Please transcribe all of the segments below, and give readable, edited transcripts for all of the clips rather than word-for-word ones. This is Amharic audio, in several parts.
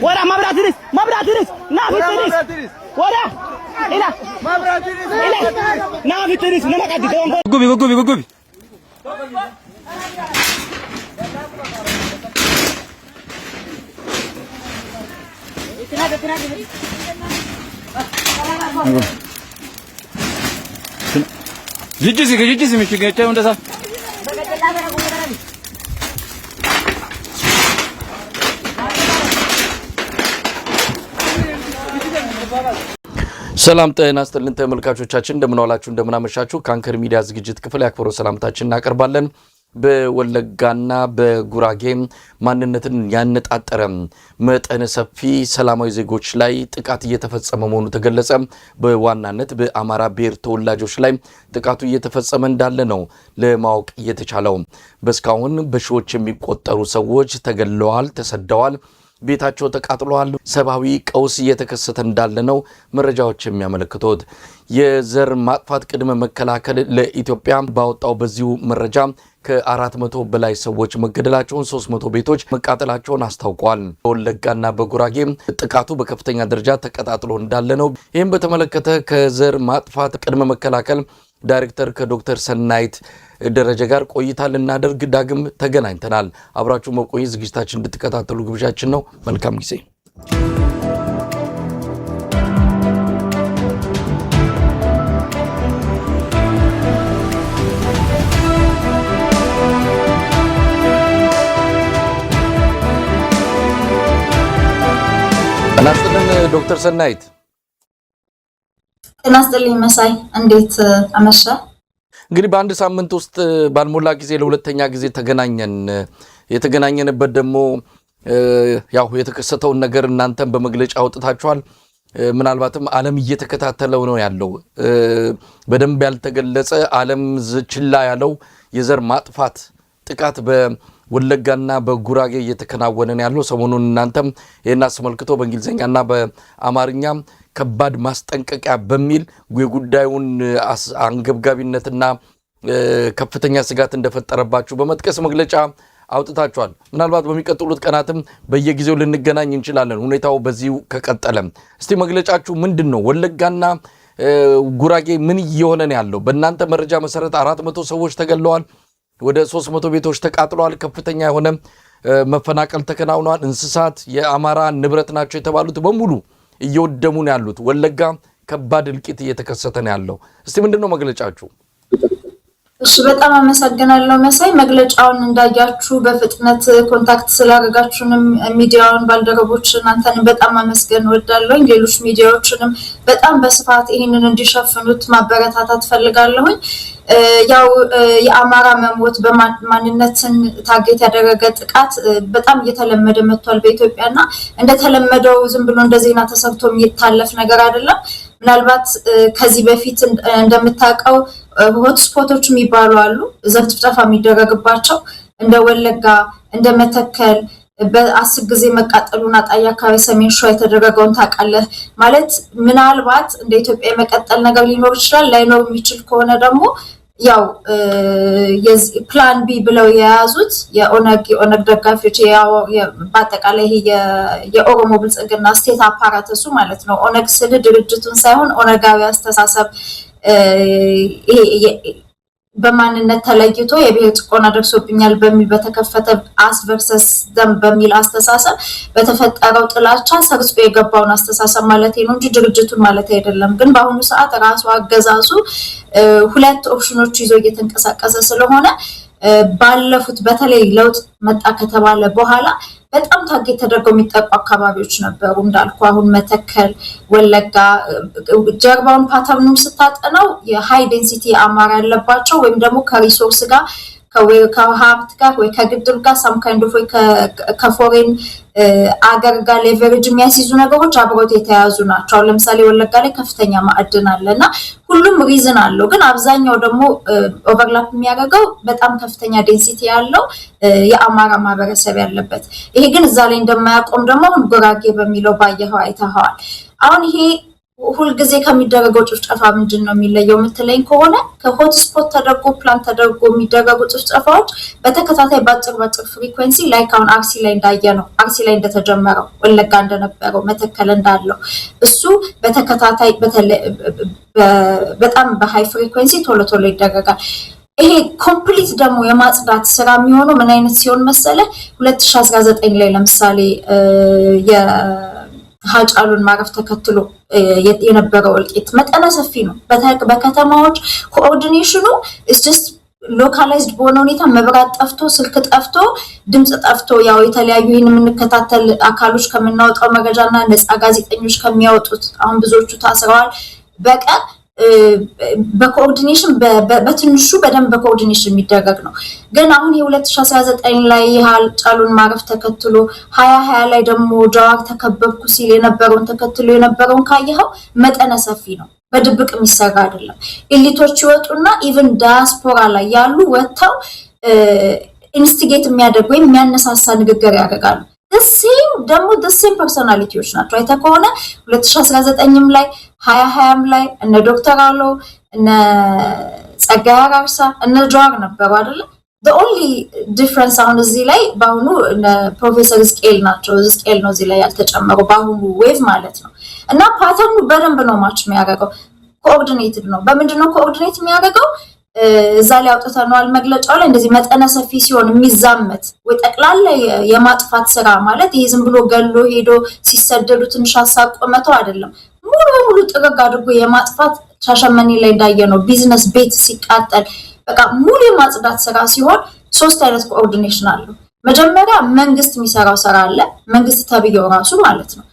ወራ ማብራትሪስ ናፊትሪስ ወራ ኢላ ማብራትሪስ ናፊትሪስ ነማቃዲ ጉቢ Jijisi michigecha undasa ሰላም ጤና ይስጥልን ተመልካቾቻችን እንደምን ዋላችሁ እንደምን አመሻችሁ ካንከር ሚዲያ ዝግጅት ክፍል ያክብሮ ሰላምታችንን እናቀርባለን በወለጋና በጉራጌ ማንነትን ያነጣጠረ መጠነ ሰፊ ሰላማዊ ዜጎች ላይ ጥቃት እየተፈጸመ መሆኑ ተገለጸ በዋናነት በአማራ ብሔር ተወላጆች ላይ ጥቃቱ እየተፈጸመ እንዳለ ነው ለማወቅ የተቻለው በስካውን በሺዎች የሚቆጠሩ ሰዎች ተገለዋል ተሰደዋል ቤታቸው ተቃጥሏል ሰባዊ ቀውስ እየተከሰተ እንዳለ ነው መረጃዎች የሚያመለክቱት የዘር ማጥፋት ቅድመ መከላከል ለኢትዮጵያ ባወጣው በዚሁ መረጃ ከ400 በላይ ሰዎች መገደላቸውን 300 ቤቶች መቃጠላቸውን አስታውቋል በወለጋና በጉራጌ ጥቃቱ በከፍተኛ ደረጃ ተቀጣጥሎ እንዳለ ነው ይህም በተመለከተ ከዘር ማጥፋት ቅድመ መከላከል ዳይሬክተር ከዶክተር ሰናይት ደረጃ ጋር ቆይታ ልናደርግ ዳግም ተገናኝተናል አብራችሁ መቆየት ዝግጅታችን እንድትከታተሉ ግብዣችን ነው መልካም ጊዜ እናስተን ዶክተር ሰናይት እናስተልኝ መሳይ እንዴት አመሻ እንግዲህ በአንድ ሳምንት ውስጥ ባልሞላ ጊዜ ለሁለተኛ ጊዜ ተገናኘን የተገናኘንበት ደግሞ ያው የተከሰተው ነገር እናንተም በመግለጫ አውጥታችኋል ምናልባትም ዓለም እየተከታተለው ነው ያለው በደንብ ያልተገለጸ ዓለም ችላ ያለው የዘር ማጥፋት ጥቃት በወለጋና በጉራጌ እየተከናወነ ያለው ሰሞኑን እናንተም የና አስመልክቶ በእንግሊዘኛና በአማርኛ ከባድ ማስጠንቀቂያ በሚል የጉዳዩን አንገብጋቢነትና ከፍተኛ ስጋት እንደፈጠረባችሁ በመጥቀስ መግለጫ አውጥታችኋል ምናልባት በሚቀጥሉት ቀናትም በየጊዜው ልንገናኝ እንችላለን ሁኔታው በዚሁ ከቀጠለ እስቲ መግለጫችሁ ምንድነው ወለጋና ጉራጌ ምን እየሆነ ነው ያለው በእናንተ መረጃ መሰረት 400 ሰዎች ተገለዋል ወደ 300 ቤቶች ተቃጥለዋል ከፍተኛ የሆነ መፈናቀል ተከናውኗል እንስሳት የአማራ ንብረት ናቸው የተባሉት በሙሉ እየወደሙ ነው ያሉት ወለጋ ከባድ እልቂት እየተከሰተ ነው ያለው እስቲ ምንድነው መግለጫችሁ እሺ በጣም አመሰግናለሁ መሳይ መግለጫውን እንዳያችሁ በፍጥነት ኮንታክት ስላደረጋችሁንም ሚዲያውን ባልደረቦችን አንተን በጣም አመስገን ወዳለሁ ሌሎች ሚዲያዎችንም በጣም በስፋት ይሄንን እንዲሸፍኑት ማበረታታት ፈልጋለሁ ያው የአማራ መሞት በማንነትን ታርጌት ያደረገ ጥቃት በጣም እየተለመደ መጥቷል በኢትዮጵያና እንደተለመደው ዝም ብሎ እንደዚህና ተሰብቶ የሚታለፍ ነገር አይደለም ምናልባት ከዚህ በፊት እንደምታውቀው ሆት ስፖቶች የሚባሉ አሉ ዘር ጭፍጨፋ የሚደረግባቸው እንደ ወለጋ እንደ መተከል በ10 ጊዜ መቃጠሉና ጣያ አካባቢ ሰሜን ሸዋ የተደረገውን ታቃለህ ማለት ምናልባት እንደ ኢትዮጵያ የመቀጠል ነገር ሊኖር ይችላል ላይኖር የሚችል ከሆነ ደግሞ ያው ፕላን ቢ ብለው የያዙት የኦነግ ደጋፊዎች ያው በአጠቃላይ ይሄ የኦሮሞ ብልጽግና ስቴት አፓራተሱ ማለት ነው ኦነግ ስለ ድርጅቱን ሳይሆን ኦነጋዊ አስተሳሰብ ይሄ በማንነት ተለይቶ የብሔር ጭቆና ደርሶብኛል በሚል በተከፈተ አስቨርሰስ ደም በሚል አስተሳሰብ በተፈጠረው ጥላቻ ሰርጾ የገባውን አስተሳሰብ ማለት ነው እንጂ ድርጅቱን ማለት አይደለም ግን በአሁኑ ሰዓት ራሱ አገዛዙ ሁለት ኦፕሽኖች ይዞ እየተንቀሳቀሰ ስለሆነ ባለፉት በተለይ ለውጥ መጣ ከተባለ በኋላ በጣም ታርጌት ተደርገው የሚጠቁ አካባቢዎች ነበሩ እንዳልኩ አሁን መተከል ወለጋ ጀርባውን ፓተርኑም ስታጠናው የሃይ ዴንሲቲ አማራ ያለባቸው ወይም ደግሞ ከሪሶርስ ጋር ከሀብት ጋር ወይ ከግድብ ጋር some kind of ከፎሬን አገር ጋር ሌቨሬጅ የሚያስይዙ ነገሮች አብሮት የተያዙ ናቸው ለምሳሌ ወለጋ ላይ ከፍተኛ ማዕድን አለና ሁሉም ሪዝን አለው ግን አብዛኛው ደግሞ ኦቨርላፕ የሚያደርገው በጣም ከፍተኛ ዴንሲቲ ያለው የአማራ ማህበረሰብ ያለበት ይሄ ግን እዛ ላይ እንደማያቆም ደግሞ ጉራጌ በሚለው ባየኸው አይተኸዋል አሁን ይሄ ሁሉ ጊዜ ከሚደረገው ጭፍጨፋ ምንድነው የሚለየው ምትለኝ ከሆነ ከሆት ስፖት ተደርጎ ፕላን ተደርጎ የሚደረጉ ጭፍጨፋዎች በተከታታይ ባጭር ፍሪኩዌንሲ ላይክ አሁን አርሲ ላይ እንዳየነው አርሲ ላይ እንደተጀመረው ወለጋ እንደነበረው መተከል እንዳለው እሱ በተከታታይ በጣም በሃይ ፍሪኩዌንሲ ቶሎ ይደረጋል ይሄ ኮምፕሊት ደግሞ የማጽዳት ስራ የሚሆነው ምን አይነት ሲሆን መሰለ 2019 ላይ ለምሳሌ ሀጫሉን ማረፍ ተከትሎ የነበረው እልቂት መጠነ ሰፊ ነው በከተማዎች ኮኦርዲኔሽኑ is just localized በሆነ ሁኔታ መብራት ጠፍቶ ስልክ ጠፍቶ ድምጽ ጠፍቶ ያው የተለያዩ ይሄን የምንከታተል አካሎች ከመናወጣው መረጃና ነፃ ጋዜጠኞች ከሚያወጡት አሁን ብዙዎቹ ታስረዋል በቀር በኮኦርዲኔሽን በትንሹ በደንብ በኮኦርዲኔሽን የሚደረግ ነው ግን አሁን የ2019 ላይ ሀጫሉን ማረፍ ተከትሎ 2020 ላይ ደግሞ ጃዋር ተከበብኩ ሲል የነበረውን ተከትሎ የነበረውን ካየኸው መጠነ ሰፊ ነው በድብቅ የሚሰራ አይደለም ኤሊቶች ይወጡና ኢቭን ዳያስፖራ ላይ ያሉ ወጣው ኢንስቲጌት የሚያደርጉ ወይ የሚያነሳሳ ንግግር ያደርጋሉ the same personalities ናቸው አይተከሆነ 2019ም ላይ 2020ም ላይ እነ ዶክተር አሎ እነ ጸጋዬ አራርሳ እነ ጃዋር ነበሩ አይደል the only difference አሁን እዚህ ላይ ባሁኑ ፕሮፌሰር ዝቅኤል ናቸው ዝቅኤል ነው እዚህ ላይ ያልተጨመረው ባሁኑ ዌቭ ማለት ነው እና ፓተርኑ በደንብ ነው ማች የሚያደርገው ኮኦርዲኔትድ ነው በመንድነው ኮኦርዲኔት የሚያደርገው እዛ ላይ አውጥተናል መግለጫው ላይ እንደዚህ መጠነ ሰፊ ሲሆን የሚዛመት ወይ ጠቅላላ የማጥፋት ስራ ማለት ይሄ ዝም ብሎ ገሎ ሄዶ ሲሰደዱ ትንሽ አሳቆመተው አይደለም ሙሉ ጥርግ አድርጎ የማጥፋት ሻሸመኔ ላይ እንዳየነው ቢዝነስ ቤት ሲቃጠል በቃ ሙሉ የማጽዳት ስራ ሲሆን ሶስት አይነት ኮኦርዲኔሽን አለ መጀመሪያ መንግስት የሚሰራው ስራ አለ መንግስት ተብየው ራሱ ማለት ነው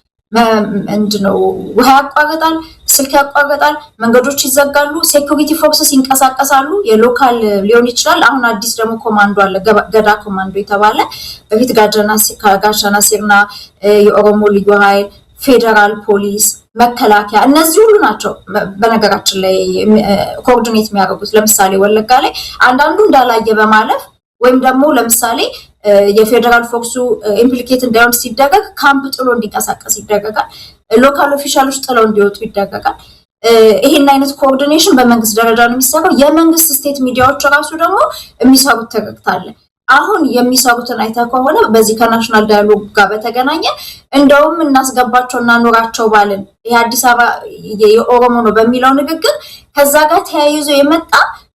እንድነው ውሃ ያቋርጣል ስልክ ያቋርጣል መንገዶች ይዘጋሉ ሴኩሪቲ ፎርሰስ ይንቀሳቀሳሉ የሎካል ሊሆን ይችላል አሁን አዲስ ደግሞ ኮማንዶ አለ ገዳ ኮማንዶ የተባለ በፊት ጋሻና ሲርና የኦሮሞ ልዩ ኃይል ፌደራል ፖሊስ መከላከያ እነዚህ ሁሉ ናቸው በነገራችን ላይ ኮኦርዲኔት የሚያደርጉት ለምሳሌ ወለጋ ላይ አንዳንዱ እንዳላየ በማለፍ ወይም ደግሞ ለምሳሌ የፌደራል ፎርሱ ኢምፕሊኬት እንዳይሆን ሲደረግ ካምፕ ጥሎ እንዲንቀሳቀስ ይደረጋል ሎካል ኦፊሻሎች ጥለው እንዲወጡ ይደረጋል ይሄን አይነት ኮኦርዲኔሽን በመንግስት ደረጃ ነው የሚሰራው የመንግስት ስቴት ሚዲያዎች ራሱ ደግሞ የሚሰሩት ተግታለ አሁን የሚሰሩትን አይተከሆነ በዚህ ከናሽናል ዳያሎግ ጋር በተገናኘ እንደውም እናስገባቸውና ኑራቸው ባልን የአዲስ አበባ የኦሮሞ ነው በሚለው ንግግር ከዛ ጋር ተያይዞ የመጣ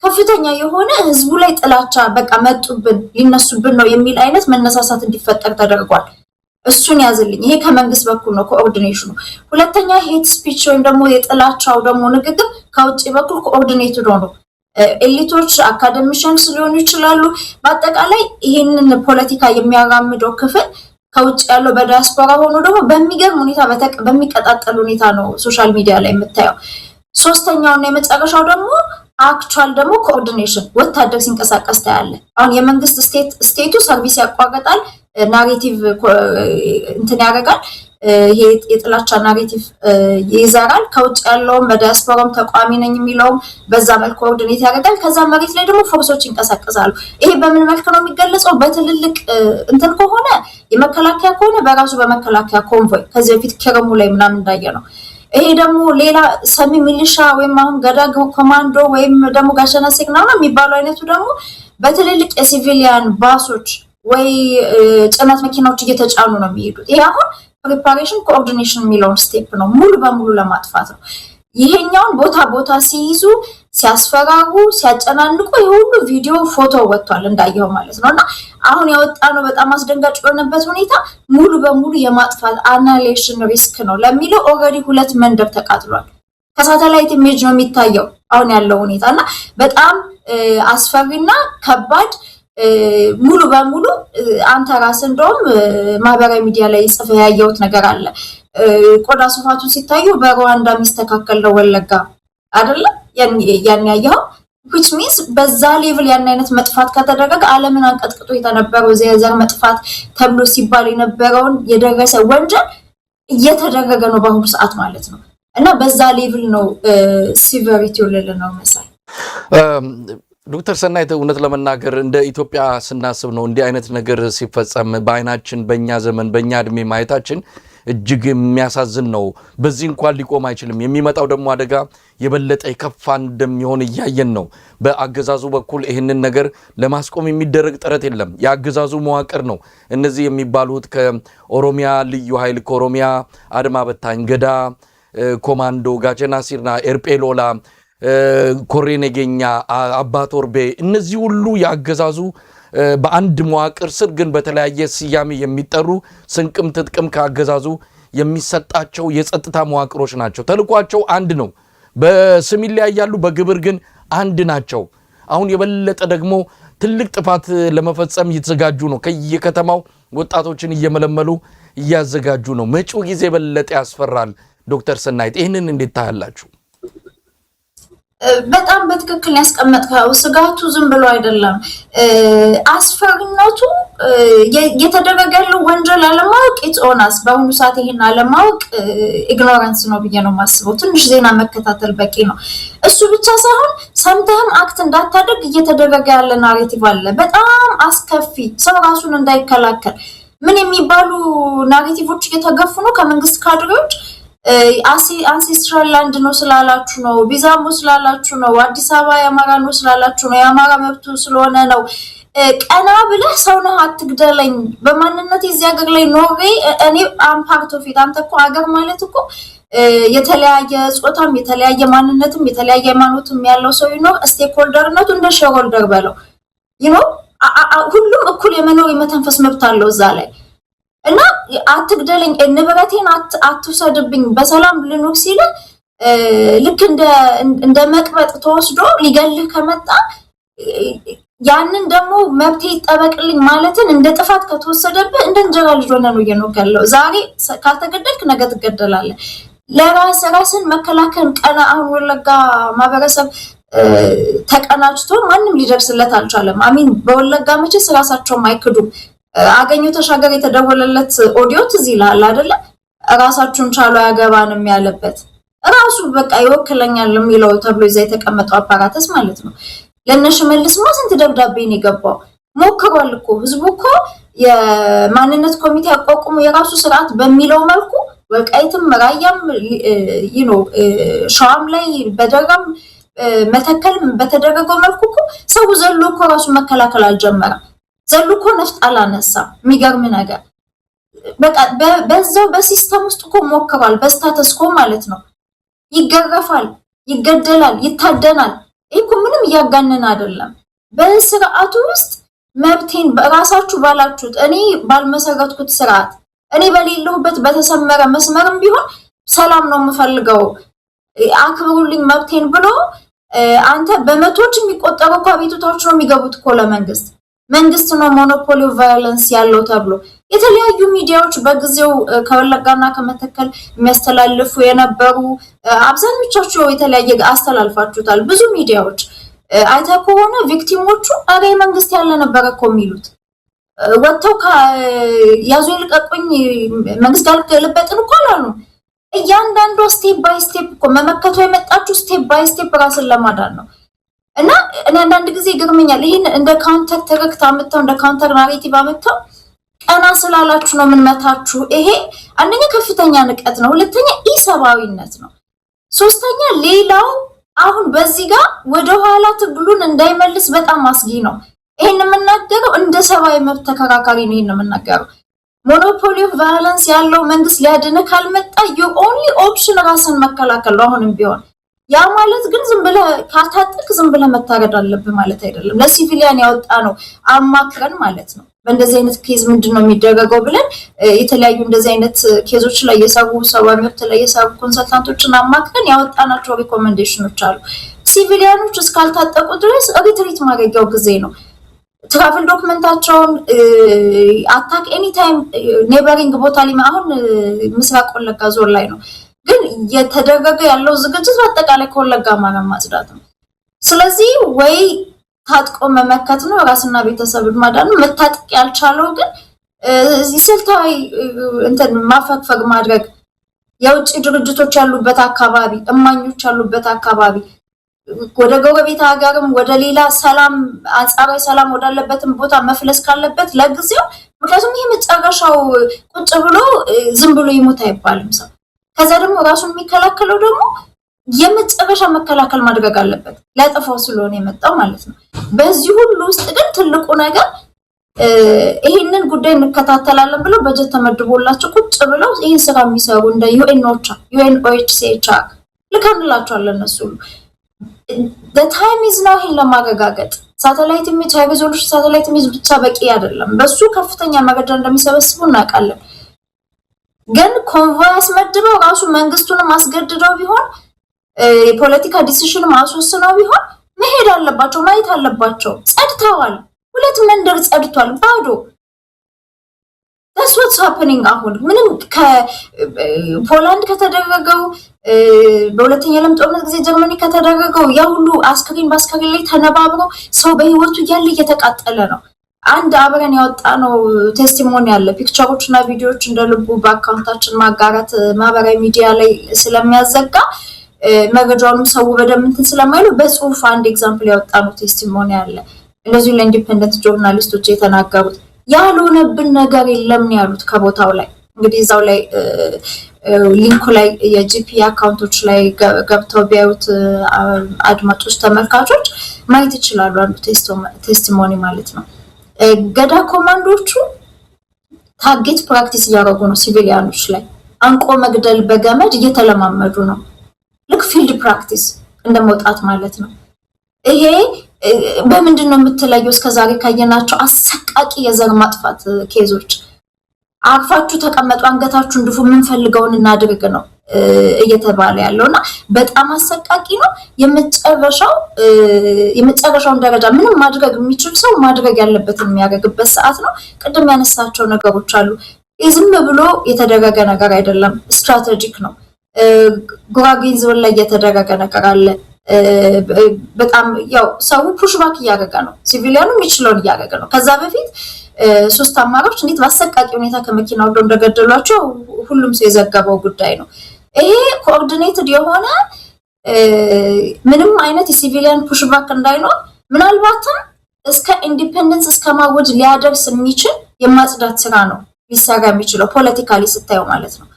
ከፍተኛ የሆነ ህዝቡ ላይ ጥላቻ በቃ መጡብን ሊነሱብን ነው የሚል አይነት መነሳሳት እንዲፈጠር ተደርጓል እሱን ያዝልኝ ይሄ ከመንግስት በኩል ነው ኮኦርዲኔሽኑ ሁለተኛ ሄት ስፒች ወይም ደግሞ የጥላቻው ደግሞ ንግግር ከውጪ በኩል ኮኦርዲኔትድ ሆኖ ኤሊቶች አካደሚሽንስ ሊሆኑ ይችላሉ በአጠቃላይ ይሄንን ፖለቲካ የሚያራምደው ክፍል ከውጭ ያለው በዲያስፖራ ሆኖ ደግሞ በሚገርም ሁኔታ በሚቀጣጠል ሁኔታ ነው ሶሻል ሚዲያ ላይ የምታየው ሶስተኛውና የመጨረሻው ደግሞ አክቹዋል ደግሞ ኮኦርዲኔሽን ወታደር ሲንቀሳቀስ ታያለ አሁን የመንግስት ስቴቱ ሰርቪስ ያቋርጣል ናሬቲቭ እንትን ያደርጋል ይሄ የጥላቻ ናሬቲቭ ይዘራል ከውጭ ያለውም በዲያስፖራም ተቋሚ ነኝ የሚለው በዛ መልኩ ኮኦርዲኔት ያደርጋል ከዛ መሬት ላይ ደግሞ ፎርሶች ይንቀሳቀሳሉ ይሄ በምን መልኩ ነው የሚገለጸው በትልልቅ እንትን ከሆነ የመከላከያ ከሆነ በራሱ በመከላከያ ኮንቮይ ከዚህ በፊት ከረሙ ላይ ምናምን እንዳየነው ይሄ ደግሞ ሌላ ሰሚ ሚሊሻ ወይም አሁን ገዳ ኮማንዶ ወይም ደግሞ ጋሸና ሲግናል የሚባለው አይነቱ ደግሞ በትልልቅ የሲቪሊያን ባሶች ወይ ጭነት መኪናዎች እየተጫኑ ነው የሚሄዱት ይሄ አሁን ፕሪፓሬሽን ኮኦርዲኔሽን የሚለውን ስቴፕ ነው ሙሉ በሙሉ ለማጥፋት ነው ይሄኛውን ቦታ ሲይዙ ሲያስፈራሩ ሲያጨናንቁ የሁሉ ቪዲዮ ፎቶ ወጥቷል እንዳየው ማለት ነውና አሁን ያወጣነው በጣም አስደንጋጭ የሆነበት ሁኔታ ሙሉ በሙሉ የማጥፋት አናሊሲስ ሪስክ ነው ለሚለው ኦሬዲ ሁለት መንደር ተቃጥሏል ከሳተላይት ኢሜጅ ነው የሚታየው አሁን ያለው ሁኔታና በጣም አስፈሪና ከባድ ሙሉ በሙሉ አንተ ራስ እንደውም ማህበራዊ ሚዲያ ላይ ጽፈ ያየውት ነገር አለ ቆዳ ስፋቱ ሲታዩ በሩዋንዳ ሚስተካከል ነው ወለጋ አይደለ ያን ያየው which means በዛ ሌቭል ያን አይነት መጥፋት ከተደረገ ዓለምን አንቀጥቅጦ የተነበረው ዘር መጥፋት ተብሎ ሲባል የነበረውን የደረሰ ወንጀል እየተደረገ ነው በአሁኑ ሰዓት ማለት ነው እና በዛ ሌቭል ነው ሲቨሪቲው ለለነው መሳይ ዶክተር ሰናይት እውነት ለመናገር እንደ ኢትዮጵያ ስናስብ ነው እንዲህ አይነት ነገር ሲፈጸም በአይናችን በእኛ ዘመን በእኛ እድሜ ማየታችን እጅግ የሚያሳዝን ነው። በዚህ እንኳን ሊቆም አይችልም። የሚመጣው ደግሞ አደጋ የበለጠ የከፋ እንደሚሆን እያየን ነው። በአገዛዙ በኩል ይህንን ነገር ለማስቆም የሚደረግ ጥረት የለም። የአገዛዙ መዋቅር ነው እነዚህ የሚባሉት ከኦሮሚያ ልዩ ኃይል፣ ከኦሮሚያ አድማ በታኝ፣ ገዳ ኮማንዶ፣ ጋቸና ሲርና፣ ኤርጴሎላ፣ ኮሬኔጌኛ፣ አባቶርቤ እነዚህ ሁሉ ያገዛዙ በአንድ መዋቅር ስር ግን በተለያየ ስያሜ የሚጠሩ ስንቅም ትጥቅም ካገዛዙ የሚሰጣቸው የጸጥታ መዋቅሮች ናቸው። ተልኳቸው አንድ ነው። በስም ይለያያሉ፣ በግብር ግን አንድ ናቸው። አሁን የበለጠ ደግሞ ትልቅ ጥፋት ለመፈጸም እየተዘጋጁ ነው። ከየከተማው ወጣቶችን እየመለመሉ እያዘጋጁ ነው። መጪው ጊዜ የበለጠ ያስፈራል። ዶክተር ሰናይት ይህንን እንዴት ታያላችሁ? በጣም በትክክል ያስቀመጥከው ስጋቱ ዝም ብሎ አይደለም። አስፈሪነቱ የተደረገ ያለው ወንጀል አለማወቅ ኢትኦናስ በአሁኑ ሰዓት ይሄን አለማወቅ ኢግኖራንስ ነው ብዬ ነው የማስበው። ትንሽ ዜና መከታተል በቂ ነው። እሱ ብቻ ሳይሆን ሰምተህም አክት እንዳታደርግ እየተደረገ ያለ ናሬቲቭ አለ። በጣም አስከፊ፣ ሰው ራሱን እንዳይከላከል ምን የሚባሉ ናሬቲቮች እየተገፉ ነው ከመንግስት ካድሬዎች። አንሴስትራል ላንድ ነው ስላላችሁ ነው፣ ቢዛሞ ስላላችሁ ነው፣ አዲስ አበባ የአማራ ነው ስላላችሁ ነው፣ የአማራ መብቱ ስለሆነ ነው። ቀና ብለህ ሰው ነህ አትግደለኝ። በማንነት እዚህ ሀገር ላይ ኖሬ እኔ አምፓርት ኦፍ ኢት። አንተ እኮ ሀገር ማለት እኮ የተለያየ ጾታም የተለያየ ማንነትም የተለያየ ሃይማኖትም ያለው ሰው ይኖር፣ ስቴክሆልደርነቱ እንደ ሼርሆልደር በለው ሁሉም እኩል የመኖር የመተንፈስ መብት አለው እዛ ላይ እና አትግደለኝ፣ ንብረቴን አትውሰድብኝ፣ በሰላም ልኑር ሲል ልክ እንደ መቅበጥ ተወስዶ ሊገልህ ከመጣ ያንን ደግሞ መብቴ ይጠበቅልኝ ማለትን እንደ ጥፋት ከተወሰደብህ እንደ እንጀራ ልጅ ሆነ ነው እየኖርከለው። ዛሬ ካልተገደልክ ነገ ትገደላለህ። ለራስን መከላከል ቀና አሁን ወለጋ ማህበረሰብ ተቀናጅቶ ማንም ሊደርስለት አልቻለም። አሚን በወለጋ መቼስ ራሳቸውም አይክዱም። አገኘው ተሻገር የተደወለለት ኦዲዮ ትዝ ይላል አይደለ? ራሳችሁን ቻሉ ያገባንም ያለበት ራሱ በቃ ይወክለኛል የሚለው ተብሎ ይዛ የተቀመጠው አፓራተስ ማለት ነው። ለነሽመልስ ስንት ደብዳቤ ነው የገባው? ሞክሯል እኮ ህዝቡ እኮ የማንነት ኮሚቴ አቋቁሞ የራሱ ስርዓት በሚለው መልኩ ወልቃይትም ራያም ሸዋም ላይ በደጋም መተከል በተደረገው መልኩ እኮ ሰው ዘሎ እኮ ራሱ መከላከል አልጀመረም። ዘሎ እኮ ነፍጥ አላነሳም። የሚገርም ነገር በቃ በዛው በሲስተም ውስጥ እኮ ሞክሯል። በስታተስ ኮ ማለት ነው። ይገረፋል፣ ይገደላል፣ ይታደናል። ይሄ እኮ ምንም እያጋነን አይደለም። በስርዓቱ ውስጥ መብቴን በራሳችሁ ባላችሁት እኔ ባልመሰረትኩት ስርዓት እኔ በሌለሁበት በተሰመረ መስመርም ቢሆን ሰላም ነው የምፈልገው አክብሩልኝ መብቴን ብሎ አንተ በመቶች የሚቆጠሩ እኮ አቤቱታዎች ነው የሚገቡት እኮ ለመንግስት። መንግስት ነው ሞኖፖሊ ኦፍ ቫዮለንስ ያለው ተብሎ የተለያዩ ሚዲያዎች በጊዜው ከወለጋና ከመተከል የሚያስተላልፉ የነበሩ አብዛኞቻቸው የተለያየ አስተላልፋችሁታል። ብዙ ሚዲያዎች አይታ ከሆነ ቪክቲሞቹ አሬ መንግስት ያለ ነበር እኮ የሚሉት ወጥተው ያዙ ይልቀቁኝ መንግስት ያልከለበጥን እኮ አላሉ። እያንዳንዱ ስቴፕ ባይ ስቴፕ እኮ መመከቱ የመጣችሁ ስቴፕ ባይ ስቴፕ ራስን ለማዳን ነው። እና አንዳንድ ጊዜ ይገርመኛል። ይሄን እንደ ካውንተር ተረክታ አመጣው እንደ ካውንተር ናሬቲቭ አመጣው ቀና ስላላችሁ ነው የምንመታችሁ። ይሄ አንደኛ ከፍተኛ ንቀት ነው፣ ሁለተኛ ኢሰባዊነት ነው፣ ሶስተኛ ሌላው አሁን በዚህ ጋር ወደ ኋላ ትግሉን እንዳይመልስ በጣም አስጊ ነው። ይሄን የምናገረው እንደ ሰባዊ መብት ተከራካሪ ነው። ይሄን የምናገረው ሞኖፖሊ ኦፍ ቫዮለንስ ያለው መንግስት ሊያድን ካልመጣ ኦንሊ ኦፕሽን ራስን መከላከል ነው አሁንም ቢሆን። ያ ማለት ግን ዝም ብለህ ካልታጠቅ ዝም ብለህ መታረድ አለብህ ማለት አይደለም። ለሲቪሊያን ያወጣ ነው አማክረን ማለት ነው። በእንደዚህ አይነት ኬዝ ምንድነው የሚደረገው ብለን የተለያዩ እንደዚህ አይነት ኬዞች ላይ የሰሩ ሰባዊ መብት ላይ የሰሩ ኮንሰልታንቶችን አማክረን ያወጣናቸው ሪኮመንዴሽኖች አሉ። ሲቪሊያኖች እስካልታጠቁ ድረስ ሪትሪት ማድረጊያው ጊዜ ነው። ትራቭል ዶክመንታቸውን አታክ ኤኒ ታይም ኔበሪንግ ቦታ ላይ አሁን ምስራቅ ወለጋ ዞን ላይ ነው ግን የተደረገ ያለው ዝግጅት በአጠቃላይ ከወለጋ ማጽዳት ነው። ስለዚህ ወይ ታጥቆ መመከት ነው ራስና ቤተሰብን ማዳን ነው። መታጠቅ ያልቻለው ግን ስልታዊ እንትን ማፈግፈግ ማድረግ የውጭ ድርጅቶች ያሉበት አካባቢ እማኞች ያሉበት አካባቢ ወደ ጎረቤት ሀገርም ወደ ሌላ ሰላም አንጻራዊ ሰላም ወዳለበትም ቦታ መፍለስ ካለበት ለጊዜው ምክንያቱም ይሄ መጨረሻው ቁጭ ብሎ ዝም ብሎ ይሞት አይባልም ሰው ከዛ ደግሞ ራሱን የሚከላከለው ደግሞ የመጨረሻ መከላከል ማድረግ አለበት ላጠፋው ስለሆነ የመጣው ማለት ነው በዚህ ሁሉ ውስጥ ግን ትልቁ ነገር ይሄንን ጉዳይ እንከታተላለን ብለው በጀት ተመድቦላቸው ቁጭ ብለው ይሄን ስራ የሚሰሩ እንደ UNOCHR ልከንላቸዋለን እነሱ the time is now ይሄን ለማረጋገጥ ሳተላይት ኢሜጅ ሪዞሉሽን ሳተላይት ኢሜጅ ብቻ በቂ አይደለም በሱ ከፍተኛ መረጃ እንደሚሰበስቡ እናውቃለን ግን ኮንቮይ አስመድበው ራሱ መንግስቱን ማስገድደው ቢሆን የፖለቲካ ዲሲሽን ማስወሰነው ቢሆን መሄድ አለባቸው ማየት አለባቸው ጸድተዋል ሁለት መንደር ጸድቷል ባዶ that's what's happening አሁን ምንም ከፖላንድ ከተደረገው በሁለተኛ ዓለም ጦርነት ጊዜ ጀርመኒ ከተደረገው ያ ሁሉ አስክሪን ባስክሪን ላይ ተነባብሮ ሰው በህይወቱ ያለ እየተቃጠለ ነው አንድ አብረን ያወጣነው ቴስቲሞኒ አለ ፒክቸሮችና ቪዲዮዎች እንደልቡ በአካውንታችን ማጋራት ማህበራዊ ሚዲያ ላይ ስለሚያዘጋ መረጃውንም ሰው በደምብ ስለማይሉ በጽሁፍ አንድ ኤግዛምፕል ያወጣነው ቴስቲሞኒ አለ እንደዚህ ለኢንዲፔንደንት ጆርናሊስቶች የተናገሩት ያልሆነብን ነገር የለም ያሉት ከቦታው ላይ እንግዲህ እዛው ላይ ሊንኩ ላይ የጂፒ አካውንቶች ላይ ገብተው ቢያዩት አድማጮች ተመልካቾች ማየት ይችላሉ አንዱ ቴስቲሞኒ ማለት ነው ገዳ ኮማንዶቹ ታርጌት ፕራክቲስ ያደረጉ ነው ሲቪሊያኖች ላይ አንቆ መግደል በገመድ እየተለማመዱ ነው ልክ ፊልድ ፕራክቲስ እንደመውጣት ማለት ነው ይሄ በምንድነው የምትለየው እስከዛሬ ካየናቸው አሰቃቂ የዘር ማጥፋት ኬዞች አፋችሁ ተቀመጡ አንገታችሁ እንድፉ ምን ፈልገውን እናድርግ ነው እየተባለ ያለውና በጣም አሰቃቂ ነው የመጨረሻውን ደረጃ ምንም ማድረግ የሚችል ሰው ማድረግ ያለበትን የሚያደርግበት ሰዓት ነው ቅድም ያነሳቸው ነገሮች አሉ ዝም ብሎ የተደረገ ነገር አይደለም ስትራቴጂክ ነው ጉራጌዝ ላይ የተደረገ ነገር አለ በጣም ያው ሰው ፑሽ ባክ ያደረገ ነው ሲቪሊያኑ የሚችለውን ያደረገ ነው ከዛ በፊት ሶስት አማራጮች እንዴት ባሰቃቂ ሁኔታ ከመኪናው እንደገደሏቸው ሁሉም ሰው የዘገበው ጉዳይ ነው ይሄ ኮኦርዲኔትድ የሆነ ምንም አይነት የሲቪሊያን ፑሽ ባክ እንዳይኖር ምናልባትም እስከ ኢንዲፔንደንስ እስከ ማወጅ ሊያደርስ የሚችል የማጽዳት ስራ ነው ሊሰራ የሚችለው ፖለቲካሊ ስታየው ማለት ነው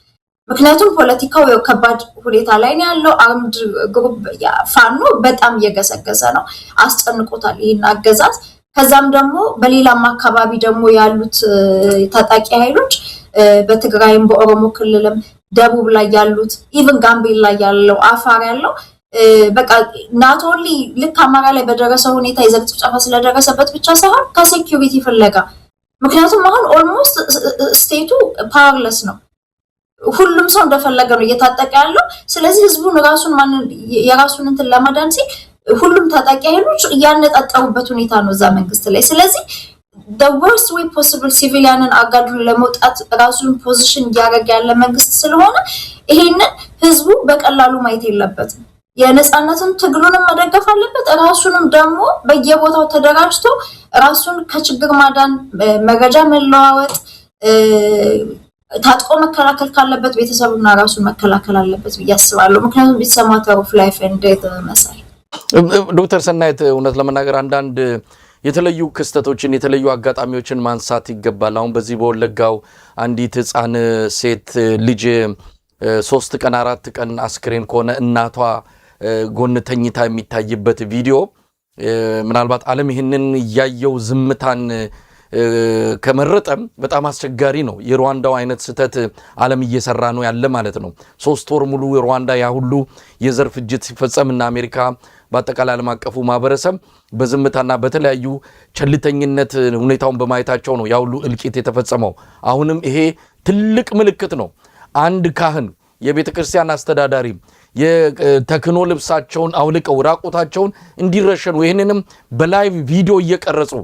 ምክንያቱም ፖለቲካው ከባድ ሁኔታ ላይ ነው ያለው አርምድ ግሩፕ ፋኖ በጣም እየገሰገሰ ነው አስጨንቆታል ይሄን አገዛዝ ከዛም ደግሞ በሌላም አካባቢ ደግሞ ያሉት ታጣቂ ኃይሎች በትግራይም በኦሮሞ ክልልም ደቡብ ላይ ያሉት ኢቭን ጋምቤላ ላይ ያለው አፋር ያለው በቃ not only ልክ አማራ ላይ በደረሰው ሁኔታ የዘር ጭፍጨፋ ስለደረሰበት ብቻ ሳይሆን ከሴኩሪቲ ፍለጋ ምክንያቱም አሁን ኦልሞስት ስቴቱ ፓወርለስ ነው ሁሉም ሰው እንደፈለገ ነው እየታጠቀ ያለው ስለዚህ ህዝቡን የራሱን እንትን ለማዳን ሲል ሁሉም ታጣቂ ኃይሎች ያነጣጣሩበት ሁኔታ ነው እዛ መንግስት ላይ ስለዚህ the worst way possible civilian አጋድሎ ለመውጣት ራሱን ፖዚሽን ያደረገ ያለ መንግስት ስለሆነ ይሄንን ህዝቡ በቀላሉ ማየት የለበትም የነጻነትን ትግሉንም መደገፍ አለበት ራሱንም ደግሞ በየቦታው ተደራጅቶ ራሱን ከችግር ማዳን መረጃ መለዋወጥ ታጥቆ መከላከል ካለበት ቤተሰቡና ራሱን መከላከል አለበት ያስባሉ ምክንያቱም ቢሰማታው ላይፍ ኤንድ ዴት መሳይ ዶክተር ሰናይት እውነት ለመናገር አንዳንድ የተለዩ ክስተቶችን የተለዩ አጋጣሚዎችን ማንሳት ይገባል አሁን በዚህ በወለጋው አንዲት ህፃን ሴት ልጅ 3 ቀን 4 ቀን አስክሬን ከሆነ እናቷ ጎን ተኝታ የሚታይበት ቪዲዮ ምናልባት ዓለም ይሄንን ያየው ዝምታን ከመረጠም በጣም አስቸጋሪ ነው የሩዋንዳው አይነት ስተት ዓለም እየሰራ ነው ያለ ማለት ነው 3 ወር ሙሉ ሩዋንዳ ያ ሁሉ የዘር ፍጅት ሲፈጸምና አሜሪካ በአጠቃላይ ዓለም አቀፉ ማህበረሰብ በዝምታና በተለያዩ ቸልተኝነት ሁኔታውን በማየታቸው ነው ያ ሁሉ እልቂት የተፈጸመው አሁንም ይሄ ትልቅ ምልክት ነው አንድ ካህን የቤተክርስቲያን አስተዳዳሪ የተክኖ ልብሳቸውን አውልቀው ራቆታቸውን እንዲረሸኑ ይሄንንም በላይቭ ቪዲዮ እየቀረጹ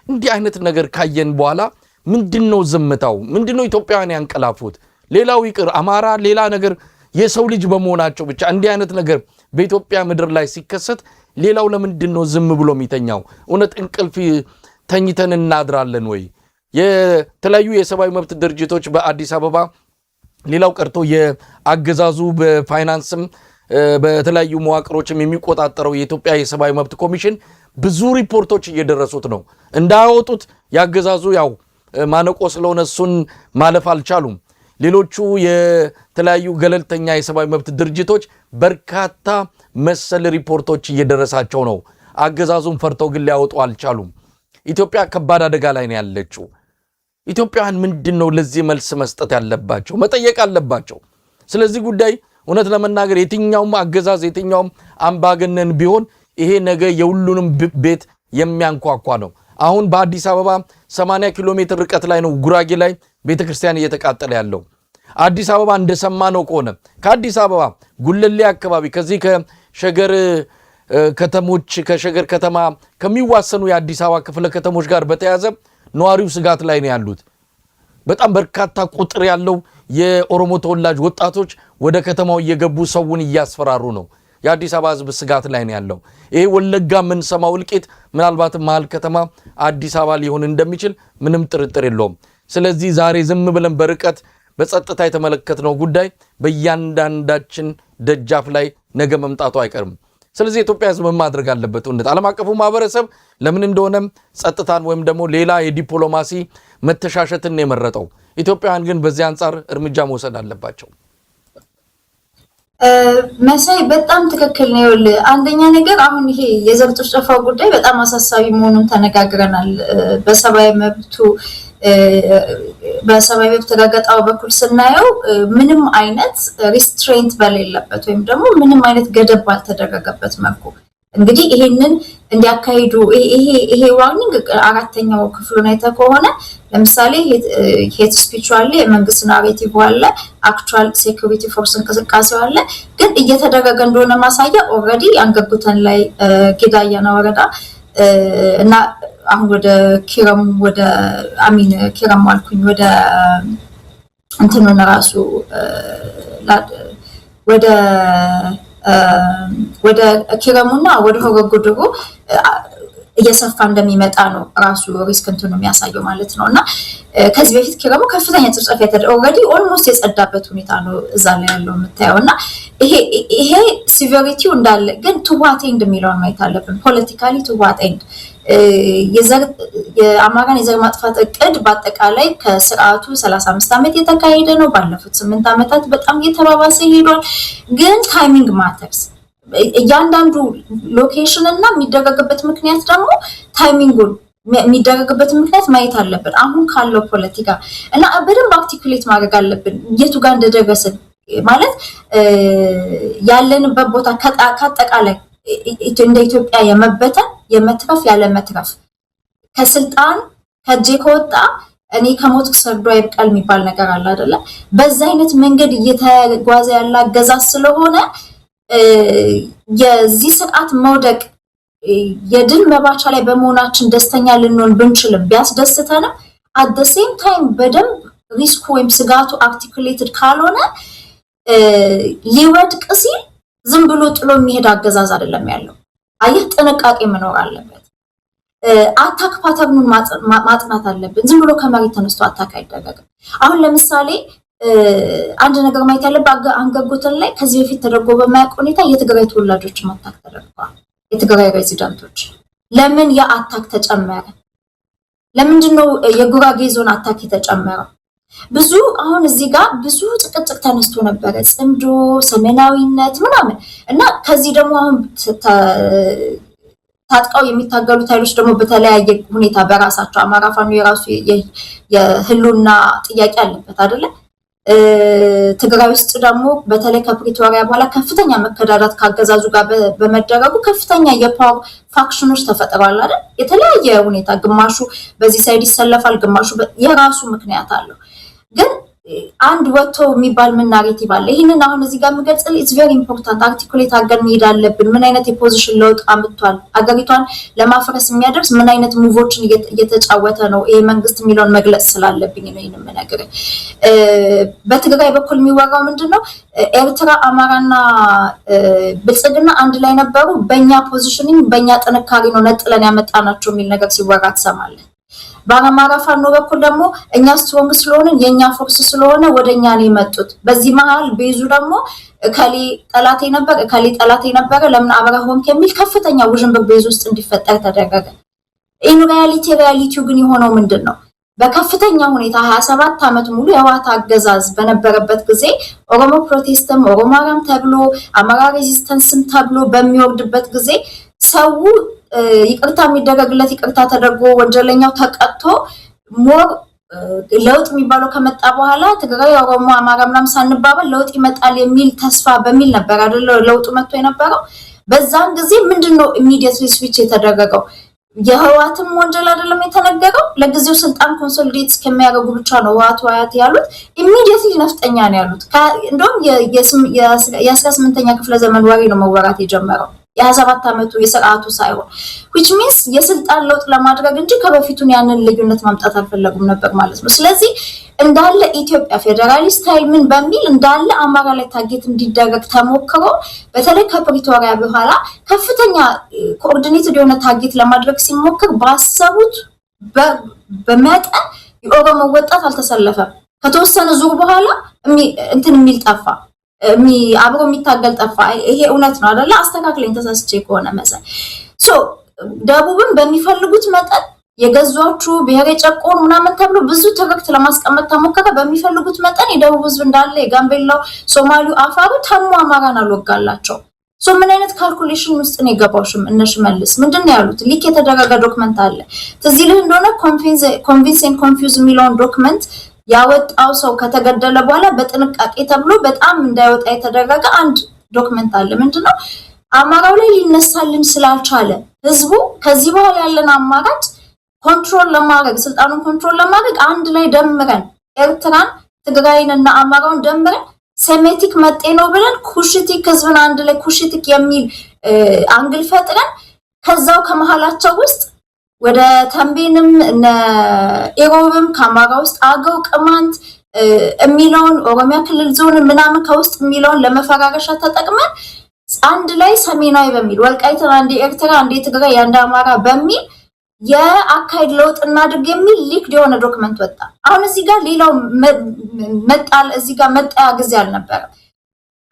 እንዲህ አይነት ነገር ካየን በኋላ ምንድነው ዝምታው ምንድነው ኢትዮጵያውያን ያንቀላፉት ሌላው ይቅር አማራ ሌላ ነገር የሰው ልጅ በመሆናቸው ብቻ እንዲህ አይነት ነገር በኢትዮጵያ ምድር ላይ ሲከሰት ሌላው ለምንድነው ዝም ብሎ የሚተኛው እውነት እንቅልፍ ተኝተን እናድራለን ወይ የተለያዩ የሰብአዊ መብት ድርጅቶች በአዲስ አበባ ሌላው ቀርቶ የአገዛዙ በፋይናንስም በተለያዩ መዋቅሮችም የሚቆጣጠረው የኢትዮጵያ የሰብአዊ መብት ኮሚሽን ብዙ ሪፖርቶች እየደረሱት ነው እንዳያወጡት ያገዛዙ ያው ማነቆ ስለሆነ እሱን ማለፍ አልቻሉም። ሌሎቹ የተለያዩ ገለልተኛ የሰብአዊ መብት ድርጅቶች በርካታ መሰል ሪፖርቶች እየደረሳቸው ነው። አገዛዙን ፈርተው ግን ሊያወጡ አልቻሉም። ኢትዮጵያ ከባድ አደጋ ላይ ነው ያለችው። ኢትዮጵያውያን ምንድነው ለዚህ መልስ መስጠት ያለባቸው? መጠየቅ አለባቸው። ስለዚህ ጉዳይ እውነት ለመናገር የትኛውም አገዛዝ የትኛውም አምባገነን ቢሆን ይሄ ነገ የሁሉንም ቤት የሚያንኳኳ ነው። አሁን በአዲስ አበባ 80 ኪሎ ሜትር ርቀት ላይ ነው ጉራጌ ላይ ቤተክርስቲያን እየተቃጠለ ያለው። አዲስ አበባ እንደሰማነው ከሆነ ከአዲስ አበባ ጉለሌ አካባቢ ከዚህ ከሸገር ከተሞች ከሸገር ከተማ ከሚዋሰኑ የአዲስ አበባ ክፍለ ከተሞች ጋር በተያያዘ ነዋሪው ስጋት ላይ ነው ያሉት። በጣም በርካታ ቁጥር ያለው የኦሮሞ ተወላጅ ወጣቶች ወደ ከተማው እየገቡ ሰውን እያስፈራሩ ነው። የአዲስ አበባ ህዝብ ስጋት ላይ ነው ያለው። ይሄ ወለጋ ምን ሰማው እልቂት ምናልባት መሃል ከተማ አዲስ አበባ ሊሆን እንደሚችል ምንም ጥርጥር የለውም። ስለዚህ ዛሬ ዝም ብለን በርቀት በጸጥታ የተመለከትነው ጉዳይ በእያንዳንዳችን ደጃፍ ላይ ነገ መምጣቱ አይቀርም። ስለዚህ ኢትዮጵያ ህዝብ ማድረግ አለበት። ዓለም አቀፉ ማህበረሰብ ለምን እንደሆነ ጸጥታን ወይም ደግሞ ሌላ የዲፕሎማሲ መተሻሸትን ነው የመረጠው። ኢትዮጵያውያን ግን በዚህ አንፃር እርምጃ መውሰድ አለባቸው። መሳይ በጣም ትክክል ነው። አንደኛ ነገር አሁን ይሄ የዘር ጭፍጨፋው ጉዳይ በጣም አሳሳቢ መሆኑን ተነጋግረናል። በሰብአዊ መብት ረገጣው በኩል ስናየው ምንም አይነት ሪስትሬንት በሌለበት ወይም ደግሞ ምንም አይነት ገደብ ባልተደረገበት መልኩ እንግዲህ ይሄንን እንዲያካሂዱ ይሄ ዋርኒንግ አራተኛው ክፍሉን አይተህ ከሆነ ለምሳሌ ሄት ስፒች አለ፣ የመንግስት ናሬቲቭ አለ፣ አክቹዋል ሴኩሪቲ ፎርስ እንቅስቃሴ አለ። ግን እየተደረገ እንደሆነ ማሳያ ኦልሬዲ አንገጉተን ላይ ጌዳያና ወረዳ እና አሁን ወደ ኪረም ወደ አሚን ኪረም አልኩኝ ወደ እንትኑን ራሱ ወደ ኪረሙና ወደ ሆገጉድሩ እየሰፋ እንደሚመጣ ነው ራሱ ሪስክ እንትኑ የሚያሳየው ማለት ነውና ከዚህ በፊት ኪረሙ ከፍተኛ ጭፍጨፋ ኦልሬዲ ኦልሞስት የጸዳበት ሁኔታ ነው እዛ ላይ ያለው የምታየውና ይሄ ሲቪሪቲው እንዳለ ግን ቱ ዋት ኤንድ የሚለውን ማየት አለብን። ፖለቲካሊ ቱ ዋት ኤንድ የአማራን የዘር ማጥፋት እቅድ በአጠቃላይ ከስርዓቱ 35 ዓመት የተካሄደ ነው። ባለፉት 8 ዓመታት በጣም እየተባባሰ ሄዷል። ግን ታይሚንግ ማተርስ እያንዳንዱ ሎኬሽን እና የሚደረግበት ምክንያት ደግሞ ታይሚንጉን የሚደረግበት ምክንያት ማየት አለብን። አሁን ካለው ፖለቲካ እና በደንብ አርቲኩሌት ማድረግ አለብን የቱ ጋር እንደደረስን ማለት ያለንበት ቦታ ከአጠቃላይ እንደ ኢትዮጵያ የመበተን የመትረፍ ያለ መትረፍ ከስልጣን ከጄ ከወጣ እኔ ከሞትኩ ሰርዶ አይብቀል የሚባል ነገር አለ አይደለ? በዛ አይነት መንገድ እየተጓዘ ያለ አገዛዝ ስለሆነ የዚህ ስርዓት መውደቅ የድል መባቻ ላይ በመሆናችን ደስተኛ ልንሆን ብንችልም ቢያስደስተንም at the same time በደንብ ሪስኩ ወይም ስጋቱ አርቲኩሌትድ ካልሆነ ሊወድቅ ሲል ዝም ብሎ ጥሎ የሚሄድ አገዛዝ አይደለም ያለው። አየህ ጥንቃቄ መኖር አለበት። አታክ ፓተርኑን ማጥናት አለብን። ዝም ብሎ ከመሬት ተነስቶ አታክ አይደረግም። አሁን ለምሳሌ አንድ ነገር ማየት ያለበት አንገጉተን ላይ ከዚህ በፊት ተደርጎ በማያውቅ ሁኔታ የትግራይ ተወላጆች አታክ ተደርገዋል። የትግራይ ሬዚዳንቶች ለምን ያ አታክ ተጨመረ? ለምንድን ነው የጉራጌ ዞን አታክ የተጨመረው? ብዙ አሁን እዚህ ጋር ብዙ ጭቅጭቅ ተነስቶ ነበረ፣ ጽምዶ ሰሜናዊነት ምናምን እና ከዚህ ደግሞ አሁን ታጥቀው የሚታገሉት ኃይሎች ደግሞ በተለያየ ሁኔታ በራሳቸው አማራ ፋኖ የራሱ የህልውና ጥያቄ አለበት አይደለ? ትግራይ ውስጥ ደግሞ በተለይ ከፕሪቶሪያ በኋላ ከፍተኛ መከዳዳት ካገዛዙ ጋር በመደረጉ ከፍተኛ የፓወር ፋክሽኖች ተፈጥረዋል አይደል? የተለያየ ሁኔታ ግማሹ በዚህ ሳይድ ይሰለፋል፣ ግማሹ የራሱ ምክንያት አለው። ግን አንድ ወጥቶ የሚባል ምን ናሬቲቭ አለ? ይሄንን አሁን እዚህ ጋር የምገልጽልህ ኢትስ ቬሪ ኢምፖርታንት አርቲኩሌት አድርገን መሄድ አለብን። ምን አይነት የፖዚሽን ለውጥ አምጥቷል? አገሪቷን ለማፍረስ የሚያደርስ ምን አይነት ሙቮችን እየተጫወተ ነው ይሄ መንግስት የሚለውን መግለጽ ስላለብኝ ነው ይሄንን የምነግርህ። በትግራይ በኩል የሚወራው ምንድነው? ኤርትራ አማራና ብልጽግና አንድ ላይ ነበሩ፣ በእኛ ፖዚሽኒንግ በእኛ ጥንካሬ ነው ነጥለን ያመጣናቸው የሚል ነገር ሲወራ ትሰማለህ። በአማራ ፋኖ በኩል ደግሞ እኛ ስትሮንግ ስለሆነ የኛ ፎርስ ስለሆነ ወደኛ ነው የመጡት። በዚህ መሃል ቤዙ ደግሞ ከሊ ጠላቴ ነበር ለምን አብረሆም ከሚል ከፍተኛ ውዥንብር ቤዙ ውስጥ እንዲፈጠር ተደረገ። ኢን ሪያሊቲው ግን የሆነው ምንድነው? በከፍተኛ ሁኔታ 27 ዓመት ሙሉ የህወሓት አገዛዝ በነበረበት ጊዜ ኦሮሞ ፕሮቴስትም ኦሮማራም ተብሎ አማራ ሬዚስተንስም ተብሎ በሚወርድበት ጊዜ ሰው ይቅርታ የሚደረግለት ይቅርታ ተደርጎ ወንጀለኛው ተቀጥቶ ሞር ለውጥ የሚባለው ከመጣ በኋላ ትግራይ ኦሮሞ አማራ ምናምን ሳንባባል ለውጥ ይመጣል የሚል ተስፋ በሚል ነበር አይደል ለውጡ መጥቶ የነበረው በዛን ጊዜ ምንድነው ኢሚዲየትሊ ስዊች የተደረገው የህወሓትም ወንጀል አይደለም የተነገረው ለጊዜው ስልጣን ኮንሶሊዴት እስከሚያደርጉ ብቻ ነው ህወሓት ያሉት ኢሚዲየትሊ ነፍጠኛ ነው ያሉት እንደውም የ18ኛ ክፍለ ዘመን ወሬ ነው መወራት የጀመረው የ27 ዓመቱ የሥርዓቱ ሳይሆን which means የስልጣን ለውጥ ለማድረግ እንጂ ከበፊቱን ያንን ልዩነት ማምጣት አልፈለጉም ነበር ማለት ነው ስለዚህ እንዳለ ኢትዮጵያ ፌደራሊስት ኃይል ምን በሚል እንዳለ አማራ ላይ ታርጌት እንዲደረግ ተሞክሮ በተለይ ከፕሪቶሪያ በኋላ ከፍተኛ ኮኦርዲኔትድ የሆነ ታርጌት ለማድረግ ሲሞክር ባሰቡት በመጠን የኦሮሞ ወጣት አልተሰለፈም ከተወሰነ ዙር በኋላ እንትን የሚል ጠፋ አብሮ የሚታገል ጠፋ ይሄ እውነት ነው አይደል አስተካክለኝ ተሳስቼ ከሆነ መሰል ሶ ደቡብን በሚፈልጉት መጠን የገዟቹ ብሔረ ጨቆን ምናምን ተብሎ ብዙ ትርክት ለማስቀመጥ ተሞከረ በሚፈልጉት መጠን የደቡብ ህዝብ እንዳለ የጋምቤላው ሶማሊው አፋሩ ተሙ አማራን አልወጋላቸው ሶ ምን አይነት ካልኩሌሽን ውስጥ ነው የገባውሽም እነሽ መልስ ምንድነው ያሉት ሊክ የተደረገ ዶክመንት አለ ተዚልህ እንደሆነ ኮንቪንስ ኤንድ ኮንፊውዝ የሚለውን ዶክመንት ያወጣው ሰው ከተገደለ በኋላ በጥንቃቄ ተብሎ በጣም እንዳይወጣ የተደረገ አንድ ዶክመንት አለ ምንድነው አማራው ላይ ሊነሳልን ስላልቻለ ህዝቡ ከዚህ በኋላ ያለን አማራጭ ኮንትሮል ለማድረግ ስልጣኑን ኮንትሮል ለማድረግ አንድ ላይ ደምረን ኤርትራን ትግራይንና አማራውን ደምረን ሴሜቲክ መጤ ነው ብለን ኩሽቲክ ህዝብን አንድ ላይ ኩሽቲክ የሚል አንግል ፈጥረን ከዛው ከመሃላቸው ውስጥ ወደ ተንቤንም እነ ኢሮብም ከአማራ ውስጥ አገው ቅማንት የሚለውን ኦሮሚያ ክልል ዞን ምናምን ከውስጥ የሚለውን ለመፈራረሻ ተጠቅመን አንድ ላይ ሰሜናዊ በሚል ወልቃይትን አንዴ ኤርትራ አንዴ ትግራይ አንዴ አማራ በሚል የአካይድ ለውጥ እናድርግ የሚል ሊክድ የሆነ ዶክመንት ወጣ አሁን እዚህ ጋር ሌላው መጣል እዚህ ጋር መጣያ ጊዜ አልነበረም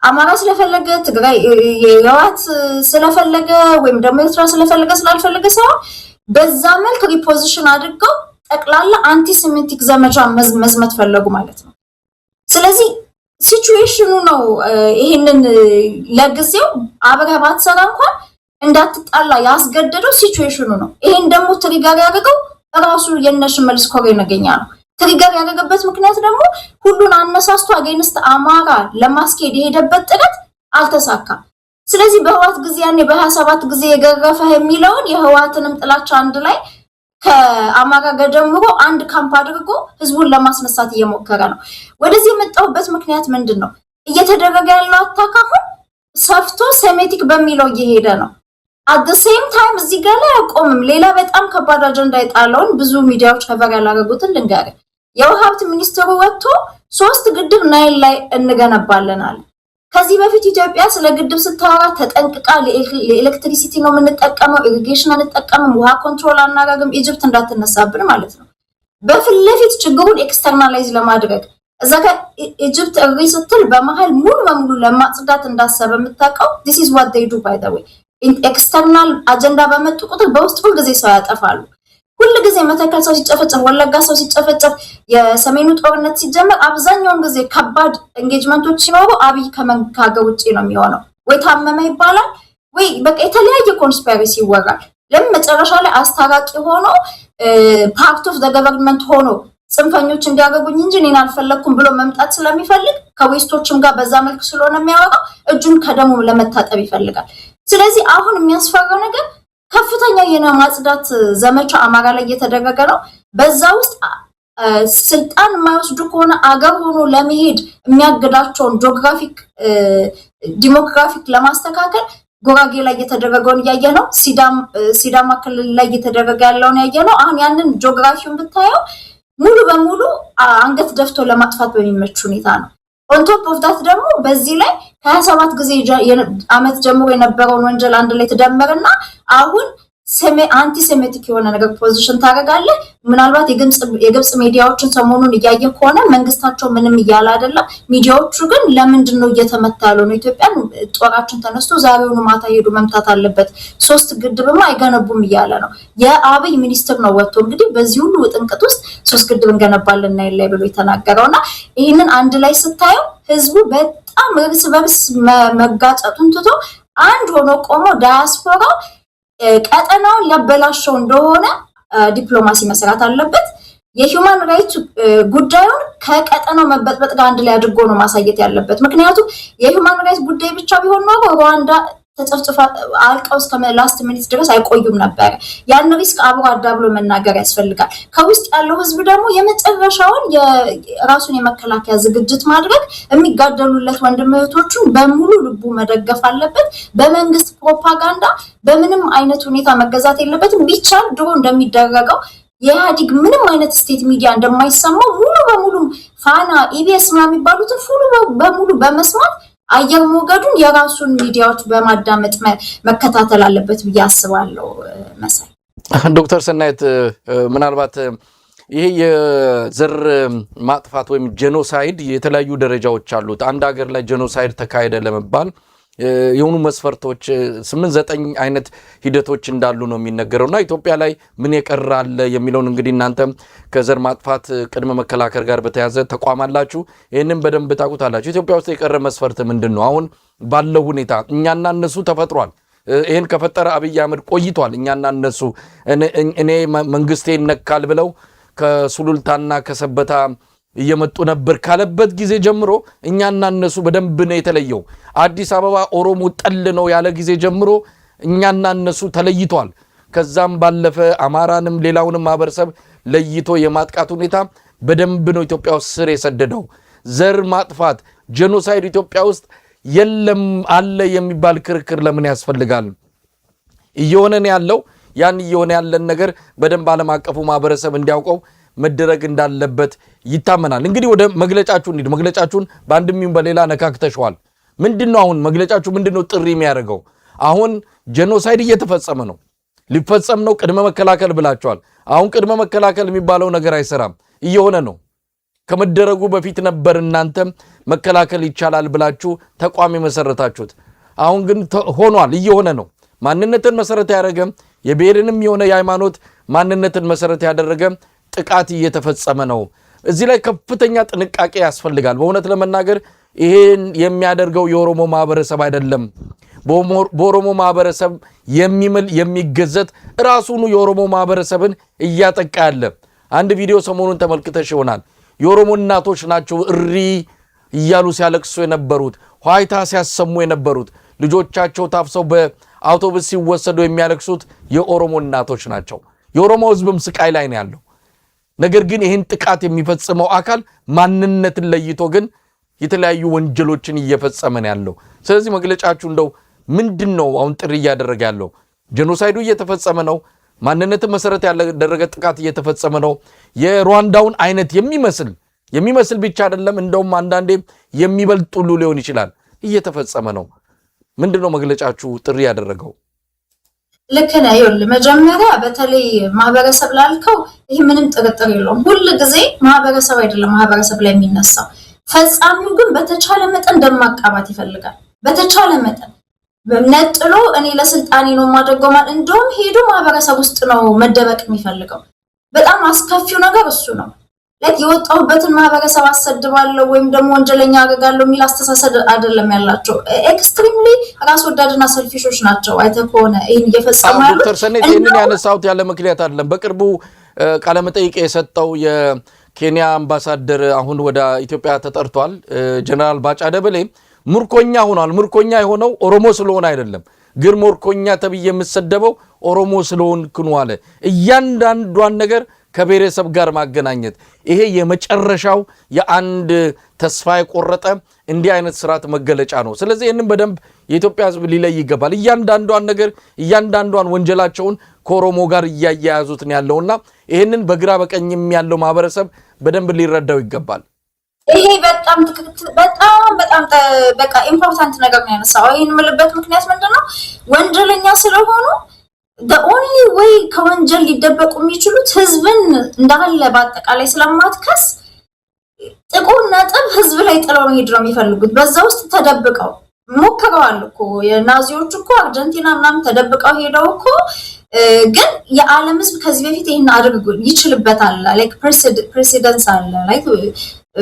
አማራ ስለፈለገ ትግራይ የህወሓት ስለፈለገ ወይም ደግሞ ኤርትራ ስለፈለገ ስላልፈለገ ሳይሆን በዛ መልክ ሪፖዚሽን አድርገው ጠቅላላ አንቲሴሚቲክ ዘመቻ መዝመት ፈለጉ ማለት ነው ስለዚህ ሲቹዌሽኑ ነው ይሄንን ለጊዜው አብረባት ሰራ እንኳን እንዳትጣላ ያስገደደው ሲቹዌሽኑ ነው ይሄን ደግሞ ትሪገር ያደረገው ራሱ የነሽ መልስ ኮሬ ነገኛ ነው ትሪገር ያደረገበት ምክንያት ደግሞ ሁሉን አነሳስቶ አገይንስት አማራ ለማስኬድ የሄደበት ጥረት አልተሳካም ስለዚህ በህወሓት ጊዜ ያኔ በ27 ጊዜ የገረፈ የሚለውን የህወሓትንም ጥላቻ አንድ ላይ ከአማራ ጋር ጀምሮ አንድ ካምፕ አድርጎ ህዝቡን ለማስነሳት እየሞከረ ነው ወደዚህ የመጣውበት ምክንያት ምንድነው እየተደረገ ያለው አታካሁ ሰፍቶ ሴሜቲክ በሚለው እየሄደ ነው at the same time እዚህ ጋር ላይ አቆምም ሌላ በጣም ከባድ አጀንዳ ይጣለውን ብዙ ሚዲያዎች ከቨር ያላረጉትን ልንገር የውሃብት ሚኒስትሩ ወጥቶ 3 ግድብ ናይል ላይ እንገነባለናል ከዚህ በፊት ኢትዮጵያ ስለ ግድብ ስታወራ ተጠንቅቃ ለኤሌክትሪሲቲ ነው የምንጠቀመው ኢሪጌሽን አንጠቀምም ውሃ ኮንትሮል አናረግም ኢጂፕት እንዳትነሳብን ማለት ነው በፍለፊት ችግሩን ኤክስተርናላይዝ ለማድረግ እዛ ጋር ኢጂፕት ስትል በመሃል ሙሉ በሙሉ ለማጽዳት እንዳሰበ የምታውቀው this is what they do by the way ኤክስተርናል አጀንዳ በመጡ ቁጥር በውስጥ ሁሉ ጊዜ ሰው ያጠፋሉ ሁሉ ጊዜ መተከል ሰው ሲጨፈጨፍ ወለጋ ሰው ሲጨፈጨፍ የሰሜኑ ጦርነት ሲጀመር አብዛኛውን ጊዜ ከባድ ኤንጌጅመንቶች ሲኖሩ አብይ ከመንካገር ውጪ ነው የሚሆነው ወይ ታመመ ይባላል ወይ በቃ የተለያየ ኮንስፓይረሲ ይወራል ለምን መጨረሻ ላይ አስታራቂ ሆኖ ፓርት ኦፍ ዘ ገቨርንመንት ሆኖ ጽንፈኞች እንዲያገጉኝ እንጂ እኔን አልፈለኩም ብሎ መምጣት ስለሚፈልግ ከዌስቶችም ጋር በዛ መልኩ ስለሆነ የሚያወራው እጁን ከደሙ ለመታጠብ ይፈልጋል ስለዚህ አሁን የሚያስፈራው ነገር ከፍተኛ የማጽዳት ዘመቻ አማራ ላይ እየተደረገ ነው በዛ ውስጥ ስልጣን ማይወስዱ ከሆነ አገር ሆኖ ለመሄድ የሚያገዳቸውን ጂኦግራፊክ ዲሞግራፊክ ለማስተካከል ጎራጌ ላይ እየተደረገውን ያየ ነው ሲዳማ ክልል ላይ እየተደረገ ያለውን ያየ ነው አሁን ያንን ጂኦግራፊውን ብታየው ሙሉ በሙሉ አንገት ደፍቶ ለማጥፋት በሚመች ሁኔታ ነው on top of that ደግሞ በዚህ ላይ ከ27 ጊዜ አመት ጀምሮ የነበረውን ወንጀል አንድ ላይ ተደመረና አሁን አንቲሴሜቲክ የሆነ ነገር ፖዚሽን ታረጋለህ ምናልባት የግብጽ ሚዲያዎችን ሰሞኑን እያየ ከሆነ መንግስታቸው ምንም ይያላ አይደለም ሚዲያዎቹ ግን ለምንድነው እየተመታሉ ነው ኢትዮጵያን ጦራችን ተነስቶ ዛሬውኑ ማታ ሄዱ መምታት አለበት 3 ግድብማ አይገነቡም ይያለ ነው የአብይ ሚኒስትር ነው ወጥቶ እንግዲህ በዚህ ሁሉ ጥንቅት ውስጥ 3 ግድብ እንገነባለን እና ይላይ ብሎ የተናገረውና ይሄንን አንድ ላይ ስታዩ ህዝቡ በጣም እርስ በርስ መጋጨቱን ትቶ አንድ ሆኖ ቆሞ ዳያስፖራ ቀጠናውን ያበላሽው እንደሆነ ዲፕሎማሲ መስራት አለበት የሂውማን ራይት ጉዳዩን ከቀጠናው መበጥበጥ ጋር አንድ ላይ አድርጎ ነው ማሳየት ያለበት ምክንያቱም የሂውማን ራይት ጉዳይ ብቻ ቢሆን ነው ሩዋንዳ ተጨፍጭፋ አልቀው እስከ ላስት ሚኒት ድረስ አይቆዩም ነበር ያን ሪስክ አብሮ አዳብሎ መናገር ያስፈልጋል ከውስጥ ያለው ህዝብ ደግሞ የመጨረሻውን የራሱን የመከላከያ ዝግጅት ማድረግ የሚጋደሉለት ወንድምቶቹን በሙሉ ልቡ መደገፍ አለበት በመንግስት ፕሮፓጋንዳ በምንም አይነት ሁኔታ መገዛት የለበትም ቢቻል ድሮ እንደሚደረገው የኢህአዴግ ምንም አይነት ስቴት ሚዲያ እንደማይሰማው ሙሉ በሙሉ ፋና ኢቢኤስ ምናምን የሚባሉትን ሙሉ በሙሉ በመስማት አየር ሞገዱን የራሱን ሚዲያዎች በማዳመጥ መከታተል አለበት ብዬ አስባለሁ መሳይ ዶክተር ሰናይት ምናልባት ይሄ የዘር ማጥፋት ወይም ጄኖሳይድ የተለያዩ ደረጃዎች አሉት አንድ ሀገር ላይ ጄኖሳይድ ተካሄደ ለመባል የሆኑ መስፈርቶች 8-9 አይነት ሂደቶች እንዳሉ ነው የሚነገረውና ኢትዮጵያ ላይ ምን ይቀራል የሚለውን እንግዲህ እናንተ ከዘር ማጥፋት ቅድመ መከላከል ጋር በተያዘ ተቋማላችሁ ይሄንን በደንብ ታውቁታላችሁ ኢትዮጵያ ውስጥ የቀረ መስፈርት ምንድነው አሁን ባለው ሁኔታ እኛና እነሱ ተፈጥሯል ይሄን ከፈጠረ አብይ አህመድ ቆይቷል እኛና እነሱ እኔ መንግስቴ ነካል ብለው ከሱሉልታና ከሰበታ እየመጡ ነበር ካለበት ጊዜ ጀምሮ እኛና እነሱ በደንብ ነው የተለየው አዲስ አበባ ኦሮሞ ጠል ነው ያለ ጊዜ ጀምሮ እኛና እነሱ ተለይቷል ከዛም ባለፈ አማራንም ሌላውንም ማህበረሰብ ለይቶ የማጥቃት ሁኔታ በደንብ ነው ኢትዮጵያ ውስጥ ስር የሰደደው ዘር ማጥፋት ጄኖሳይድ ኢትዮጵያ ውስጥ የለም አለ የሚባል ክርክር ለምን ያስፈልጋል እየሆነ ያለው ያን እየሆነ ያለን ነገር በደንብ ዓለም አቀፉ ማህበረሰብ እንዲያውቀው መደረግ እንዳለበት ይታመናል እንግዲህ ወደ መግለጫችሁ እንሂድ መግለጫችሁን በአንድም በሌላ ነካክተሽዋል ምንድነው አሁን መግለጫችሁ ምንድነው ጥሪ የሚያደርገው አሁን ጄኖሳይድ እየተፈጸመ ነው ሊፈጸም ነው ቅድመ መከላከል ብላችኋል አሁን ቅድመ መከላከል የሚባለው ነገር አይሰራም እየሆነ ነው ከመደረጉ በፊት ነበር እናንተ መከላከል ይቻላል ብላችሁ ተቋም የመሰረታችሁት አሁን ግን ሆኗል እየሆነ ነው ማንነትን መሰረት ያደረገ የብሔርንም የሆነ የሃይማኖት ማንነትን መሰረት ያደረገ ጥቃት እየተፈጸመ ነው እዚህ ላይ ከፍተኛ ጥንቃቄ ያስፈልጋል በእውነት ለመናገር ይሄን የሚያደርገው የኦሮሞ ማህበረሰብ አይደለም በኦሮሞ ማህበረሰብ የሚገዘት ራሱን የኦሮሞ ማህበረሰብን እያጠቃ ያለ አንድ ቪዲዮ ሰሞኑን ተመልክተሽ ይሆናል የኦሮሞ እናቶች ናቸው እሪ እያሉ ሲያለቅሱ የነበሩት ኋይታ ሲያሰሙ የነበሩት ልጆቻቸው ታፍሰው በአውቶቡስ ሲወሰዱ የሚያለቅሱት የኦሮሞ እናቶች ናቸው የኦሮሞ ህዝብም ስቃይ ላይ ነው ያለው ነገር ግን ይሄን ጥቃት የሚፈጽመው አካል ማንነትን ለይቶ ግን የተለያዩ ወንጀሎችን እየፈጸመ ነው ያለው ስለዚህ መግለጫችሁ እንደው ምንድነው አሁን ጥሪ ያደረገ ያለው ጄኖሳይዱ እየተፈጸመ ነው ማንነትን መሰረት ያደረገ ጥቃት እየተፈጸመ ነው የሩዋንዳውን አይነት የሚመስል ብቻ አይደለም እንደውም አንዳንዴ የሚበልጥ ሁሉ ሊሆን ይችላል እየተፈጸመ ነው ምንድነው መግለጫችሁ ጥሪ ያደረገው ልክ ነው ይኸውልህ መጀመሪያ በተለይ ማህበረሰብ ላልከው ይሄ ምንም ጥርጥር የለውም ሁሉ ጊዜ ማህበረሰብ አይደለም ማህበረሰብ ላይ የሚነሳው ፈጻሚው ግን በተቻለ መጠን ደማቃባት ይፈልጋል በተቻለ መጠን ነጥሎ እኔ ለስልጣኔ ነው ማደርገው ማለት እንደውም ሄዶ ማህበረሰብ ውስጥ ነው መደበቅ የሚፈልገው በጣም አስከፊው ነገር እሱ ነው የወጣሁበትን ማህበረሰብ አሰድባለሁ ወይም ደግሞ ወንጀለኛ አደርጋለሁ የሚል አስተሳሰብ አይደለም ያላቸው ኤክስትሪምሊ ራስ ወዳድና ሰልፊሾች ናቸው አይተኮነ ይሄን እየፈጸሙ ያሉት ዶክተር ሰኔት ይሄንን ያነሳውት ያለ ምክንያት አይደለም በቅርቡ ቃለ መጠይቅ የሰጠው የኬንያ አምባሳደር አሁን ወደ ኢትዮጵያ ተጠርቷል ጀነራል ባጫ ደበሌ ምርኮኛ ሆኗል ምርኮኛ የሆነው ኦሮሞ ስለሆነ አይደለም ግን ምርኮኛ ተብዬ የምሰደበው ኦሮሞ ስለሆንኩ ነው አለ እያንዳንዷን ነገር ከብሔረሰብ ጋር ማገናኘት ይሄ የመጨረሻው የአንድ ተስፋ የቆረጠ እንዲህ አይነት ስርዓት መገለጫ ነው ስለዚህ እነን በደንብ የኢትዮጵያ ህዝብ ሊለይ ይገባል እያንዳንዷን ነገር እያንዳንዷን ወንጀላቸውን ከኦሮሞ ጋር እያያያዙት ነው ያለውና ይሄንን በግራ በቀኝም ያለው ማህበረሰብ በደንብ ሊረዳው ይገባል ይሄ በጣም በቃ ኢምፖርታንት ነገር ነው ያነሳው ይሄን ምልበት ምክንያት ምንድነው ወንጀለኛ ስለሆኑ the only way ከወንጀል ሊደበቁ የሚችሉት ህዝብን እንዳለ በአጠቃላይ ስለማትከስ ጥቁር ነጥብ ህዝብ ላይ ጥለው ነው ሄድረው የሚፈልጉት በዛ ውስጥ ተደብቀው ሞክረዋል እኮ የናዚዎች እኮ አርጀንቲና ምናምን ተደብቀው ሄደው እኮ ግን የዓለም ህዝብ ከዚህ በፊት ይሄን አድርጎ ይችልበታል ላይክ ፕሬሲደንስ አለ ላይክ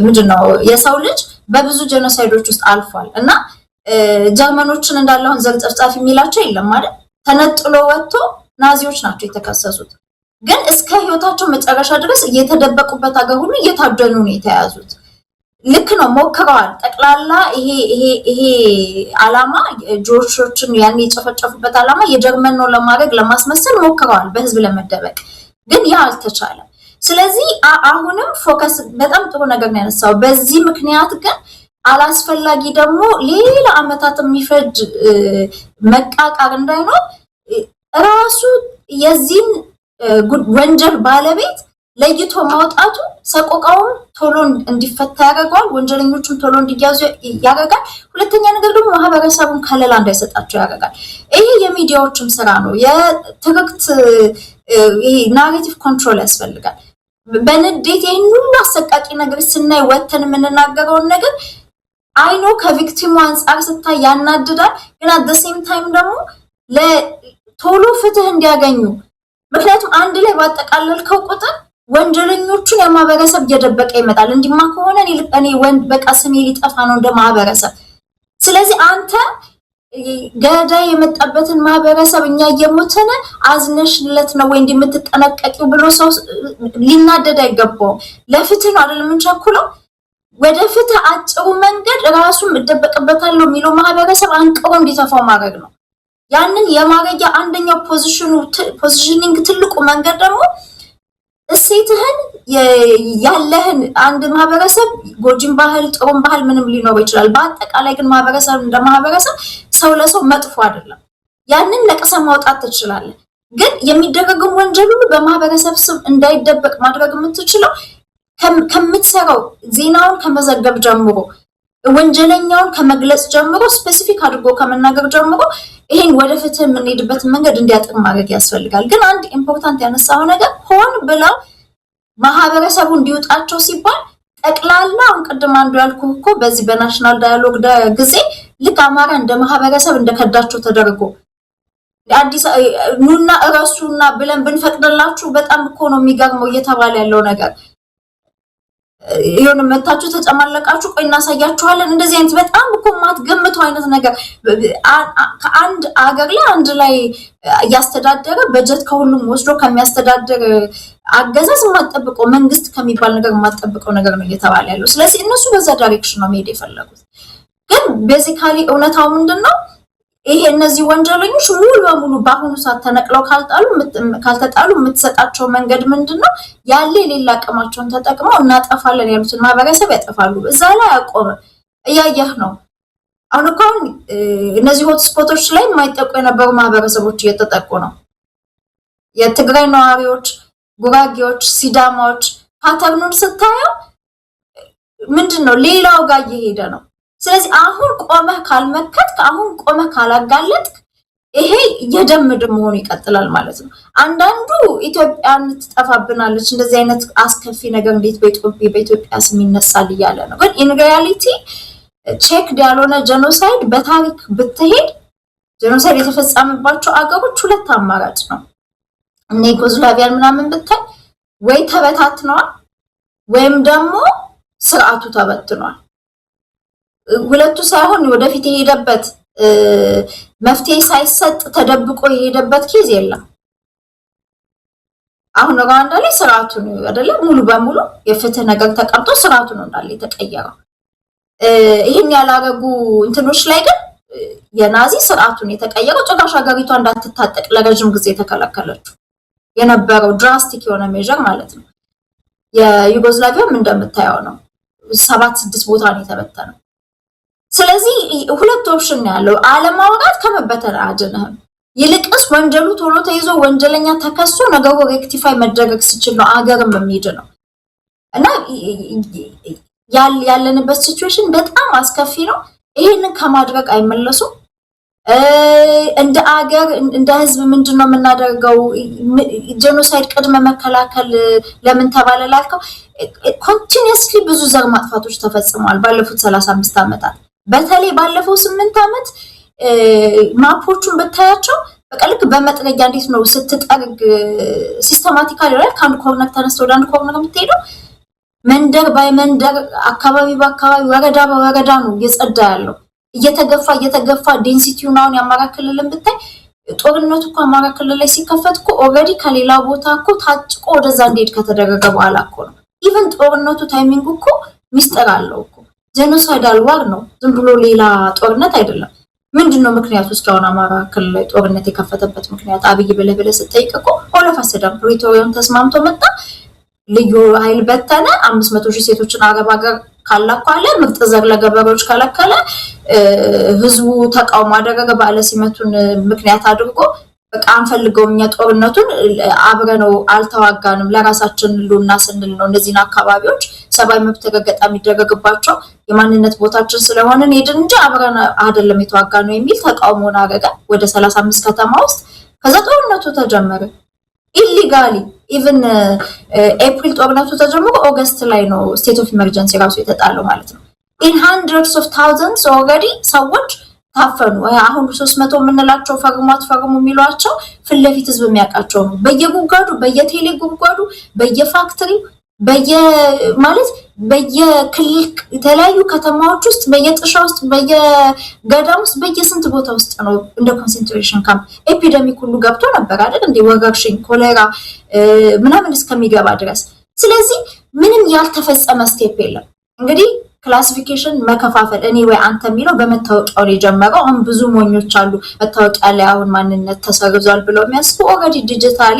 ምንድነው የሰው ልጅ በብዙ ጄኖሳይዶች ውስጥ አልፏል እና ጀርመኖችን እንዳለውን ዘርጨፍጫፊ የሚላቸው የለም አይደል ተነጥሎ ወጥቶ ናዚዎች ናቸው የተከሰሱት ግን እስከ ህይወታቸው መጨረሻ ድረስ እየተደበቁበት አገር ሁሉ እየታደኑ ነው የተያዙት ልክ ነው ሞክረዋል ጠቅላላ ይሄ አላማ ጆርሾችን ያኔ የጨፈጨፉበት አላማ የጀርመን ነው ለማድረግ ለማስመሰል ሞክረዋል በህዝብ ለመደበቅ ግን ያ አልተቻለም ስለዚህ አሁንም ፎከስ በጣም ጥሩ ነገር ነው ያነሳው በዚህ ምክንያት ግን አላስፈላጊ ደግሞ ሌላ አመታት የሚፈጅ መቃቃር እንዳይኖር ራሱ የዚህን ወንጀል ባለቤት ለይቶ ማውጣቱ ሰቆቃውን ቶሎ እንዲፈታ ያደርጋል ወንጀለኞቹን ቶሎ እንዲያዙ ያደርጋል ሁለተኛ ነገር ደግሞ ማህበረሰቡን ከለላ እንዳይሰጣቸው ያደርጋል ይሄ የሚዲያዎችም ስራ ነው የትርክት ይሄ ናሬቲቭ ኮንትሮል ያስፈልጋል በንዴት ይሄን ሁሉ አሰቃቂ ነገር ስናይ ወተን የምንናገረው ነገር አይኖ ከቪክቲሙ አንፃር ስታይ ያናድዳል ግን at the same time ደግሞ ለቶሎ ፍትህ እንዲያገኙ ምክንያቱም አንድ ላይ ባጠቃለልከው ቁጥር ወንጀለኞቹን የማህበረሰብ እየደበቀ ይመጣል እንዲማ ከሆነ እኔ ወንድ በቃ ስሜ ሊጠፋ ነው እንደ ማህበረሰብ ስለዚህ አንተ ገዳይ የመጣበትን ማህበረሰብ እኛ እየሞተነ አዝነሽለት ነው ወይ እንደምትጠነቀቂው ብሎ ሰው ሊናደድ አይገባው ለፍትህ ነው አይደል የምንቸኩለው ወደ ፍትህ አጭሩ መንገድ ራሱን መደበቅበታል የሚለው ማህበረሰብ አንቀው እንዲተፋው ማድረግ ነው ያንን የማረጊያ አንደኛው ፖዚሽኒንግ ትልቁ መንገድ ደግሞ እሴትህን ያለህን አንድ ማህበረሰብ ጎጂን ባህል ጥሩን ባህል ምንም ሊኖር ይችላል በአጠቃላይ ግን ማህበረሰብ እንደ ማህበረሰብ ሰው ለሰው መጥፎ አይደለም ያንን ለቀሰም ማውጣት ትችላለህ ግን የሚደረገው ወንጀል ሁሉ በማህበረሰብ ስም እንዳይደበቅ ማድረግ የምትችለው ከምትሰራው ዜናውን ከመዘገብ ጀምሮ ወንጀለኛውን ከመግለጽ ጀምሮ ስፔሲፊክ አድርጎ ከመናገር ጀምሮ ይሄን ወደ ፍትህ የምንሄድበት መንገድ እንዲያጥር ማድረግ ያስፈልጋል ግን አንድ ኢምፖርታንት ያነሳው ነገር ሆን ብለው ማህበረሰቡ እንዲወጣቸው ሲባል ጠቅላላ አንቀድም አንዱ ያልኩህ እኮ በዚህ በናሽናል ዳያሎግ ጊዜ ልክ አማራ እንደ ማህበረሰብ እንደከዳቸው ተደርጎ አዲስ ኑና እረሱና ብለን ብንፈቅድላችሁ በጣም እኮ ነው የሚገርመው እየተባለ ያለው ነገር ይሁን መታችሁ ተጨማለቃችሁ ቆይ እናሳያችኋለን እንደዚህ አይነት በጣም እኮ ማትገምቱ አይነት ነገር ከአንድ አገር ላይ አንድ ላይ ያስተዳደረ በጀት ከሁሉም ወስዶ ከሚያስተዳደር አገዛዝ ማጠብቀው መንግስት ከሚባል ነገር ማጠብቀው ነገር ነው እየተባለ ያለው ስለዚህ እነሱ በዛ ዳይሬክሽን ነው መሄድ የፈለጉት ግን ቤዚካሊ እውነታው ምንድነው ይሄ እነዚህ ወንጀለኞች ሙሉ በሙሉ ባሁኑ ሰዓት ተነቅለው ካልተጣሉ የምትሰጣቸው መንገድ ምንድነው ያለ ሌላ አቅማቸውን ተጠቅመው እናጠፋለን ያሉትን ማህበረሰብ ያጠፋሉ እዛ ላይ አቆመ እያየህ ነው አሁን እኮ እነዚህ ሆት ስፖቶች ላይ የማይጠቁ የነበሩ ማህበረሰቦች እየተጠቁ ነው የትግራይ ነዋሪዎች ጉራጌዎች ሲዳማዎች ፓተርኑን ስታየው ምንድነው ሌላው ጋር እየሄደ ነው ስለዚህ አሁን ቆመህ ካልመከት አሁን ቆመህ ካላጋለጥ ይሄ የደምድም መሆን ይቀጥላል ማለት ነው አንዳንዱ ኢትዮጵያን ትጠፋብናለች እንደዚህ አይነት አስከፊ ነገር እንዴት በኢትዮጵያ ስም ይነሳል ይያለ ነው ግን ኢን ሪያሊቲ ቼክ ያልሆነ ጄኖሳይድ በታሪክ ብትሄድ ጄኖሳይድ የተፈጸመባቸው አገሮች ሁለት አማራጭ ነው እነ ዩጎዝላቪያን ምናምን ብታይ ወይ ተበታትነዋል ወይም ደግሞ ስርዓቱ ተበትኗል ሁለቱ ሳይሆን ወደፊት የሄደበት መፍትሄ ሳይሰጥ ተደብቆ የሄደበት ኬዝ የለም አሁን ሩዋንዳ ላይ ስርዓቱ ነው አይደለ ሙሉ በሙሉ የፍትህ ነገር ተቀምጦ ስርዓቱ ነው እንዳለ የተቀየረው ይሄን ያላረጉ እንትኖች ላይ ግን የናዚ ስርዓቱን የተቀየረው ጭራሽ ሀገሪቷ እንዳትታጠቅ ለረጅም ጊዜ ተከለከለችው የነበረው ድራስቲክ የሆነ ሜጀር ማለት ነው የዩጎዝላቪያም እንደምታየው ነው 7-6 ቦታ ነው የተበተነው ስለዚህ ሁለት ኦፕሽን ነው ያለው አለማውራት ከመበተን አድነህም ይልቅስ ወንጀሉ ቶሎ ተይዞ ወንጀለኛ ተከሶ ነገሩ ሬክቲፋይ መደረግ ሲችል ነው አገርም የሚሄድ ነው እና ያለንበት ሲቹዌሽን በጣም አስከፊ ነው ይሄንን ከማድረግ አይመለሱ እንደ አገር እንደ ህዝብ ምንድነው የምናደርገው ጄኖሳይድ ቀድመ መከላከል ለምን ተባለላልከው ኮንቲኒየስሊ ብዙ ዘር ማጥፋቶች ተፈጽመዋል ባለፉት 35 ዓመታት በተለይ ባለፈው 8 ዓመት ማፖቹን በታያቸው በቀልክ በመጥረጊያ እንዴት ነው ስትጠርግ ሲስተማቲካሊ ላይ ካንድ ኮርነር ተነስቶ ወደ አንድ ኮርነር የምትሄደው መንደር ባይ መንደር አካባቢ በአካባቢ ወረዳ በወረዳ ነው እየጸዳ ያለው እየተገፋ ዴንሲቲው ነው ያማራ ክልልን ብታይ ጦርነቱ እኮ አማራ ክልል ላይ ሲከፈት እኮ ኦሬዲ ከሌላ ቦታ እኮ ታጭቆ ወደዛ እንዴት ከተደረገ በኋላ እኮ ነው ኢቭን ጦርነቱ ታይሚንግ እኮ ሚስጥር አለው እኮ ጄኖሳይዳል ዋር ነው ዝም ብሎ ሌላ ጦርነት አይደለም ምንድነው ምክንያቱ እስካሁን አማራ ክልል ላይ ጦርነት የከፈተበት ምክንያት አብይ በለበለ ስጠይቅ እኮ ኦለፋሰዳም ፕሪቶሪያን ተስማምቶ መጣ ልዩ ኃይል በተነ 500,000 ሴቶችን አረብ ሀገር ካላኳለ ምርጥ ዘር ለገበሬዎች ካላከለ ህዝቡ ተቃውሞ አደረገ ባለ ሲመቱን ምክንያት አድርጎ በቃ አንፈልገውኛ ጦርነቱን አብረነው አልተዋጋንም ለራሳችን ሉና ስንል ነው እነዚህን አካባቢዎች ሰባይ መብት ተገገጣ የሚደረግባቸው የማንነት ቦታችን ስለሆነ ሄድን እንጂ አብረን አይደለም የተዋጋነው የሚል ተቃውሞን አረጋ ወደ 35 ከተማ ውስጥ ከዛ ጦርነቱ ተጀመረ ኢሊጋሊ ኢቭን ኤፕሪል ጦርነቱ ተጀምሮ ኦገስት ላይ ነው ስቴት ኦፍ ኢመርጀንሲ ራሱ የተጣለው ማለት ነው in hundreds of thousands already ሰዎች ታፈኑ አሁን 300 ምንላቸው ፈርሙ የሚሏቸው ፍለፊት ህዝብ የሚያቃቸው ነው በየጉጋዱ በየቴሌ ጉጋዱ በየፋክተሪ ማለት በየክልል የተለያዩ ከተማዎች ውስጥ በየጥሻ ውስጥ በየገዳም ውስጥ በየስንት ቦታ ውስጥ ነው እንደ ኮንሰንትሬሽን ካምፕ ኤፒደሚክ ሁሉ ገብቶ ነበር አይደል እንደ ወረርሽኝ ኮሌራ ምናምን እስከሚገባ ድረስ ስለዚህ ምንም ያልተፈጸመ ስቴፕ የለም እንግዲህ ክላሲፊኬሽን መከፋፈል እኔ ወይ አንተ የሚለው በመታወቂያው ላይ ጀመረው አሁን ብዙ ሞኞች አሉ መታወቂያ ላይ አሁን ማንነት ተሰርዟል ብለው የሚያስቡ ኦሬዲ ዲጂታሊ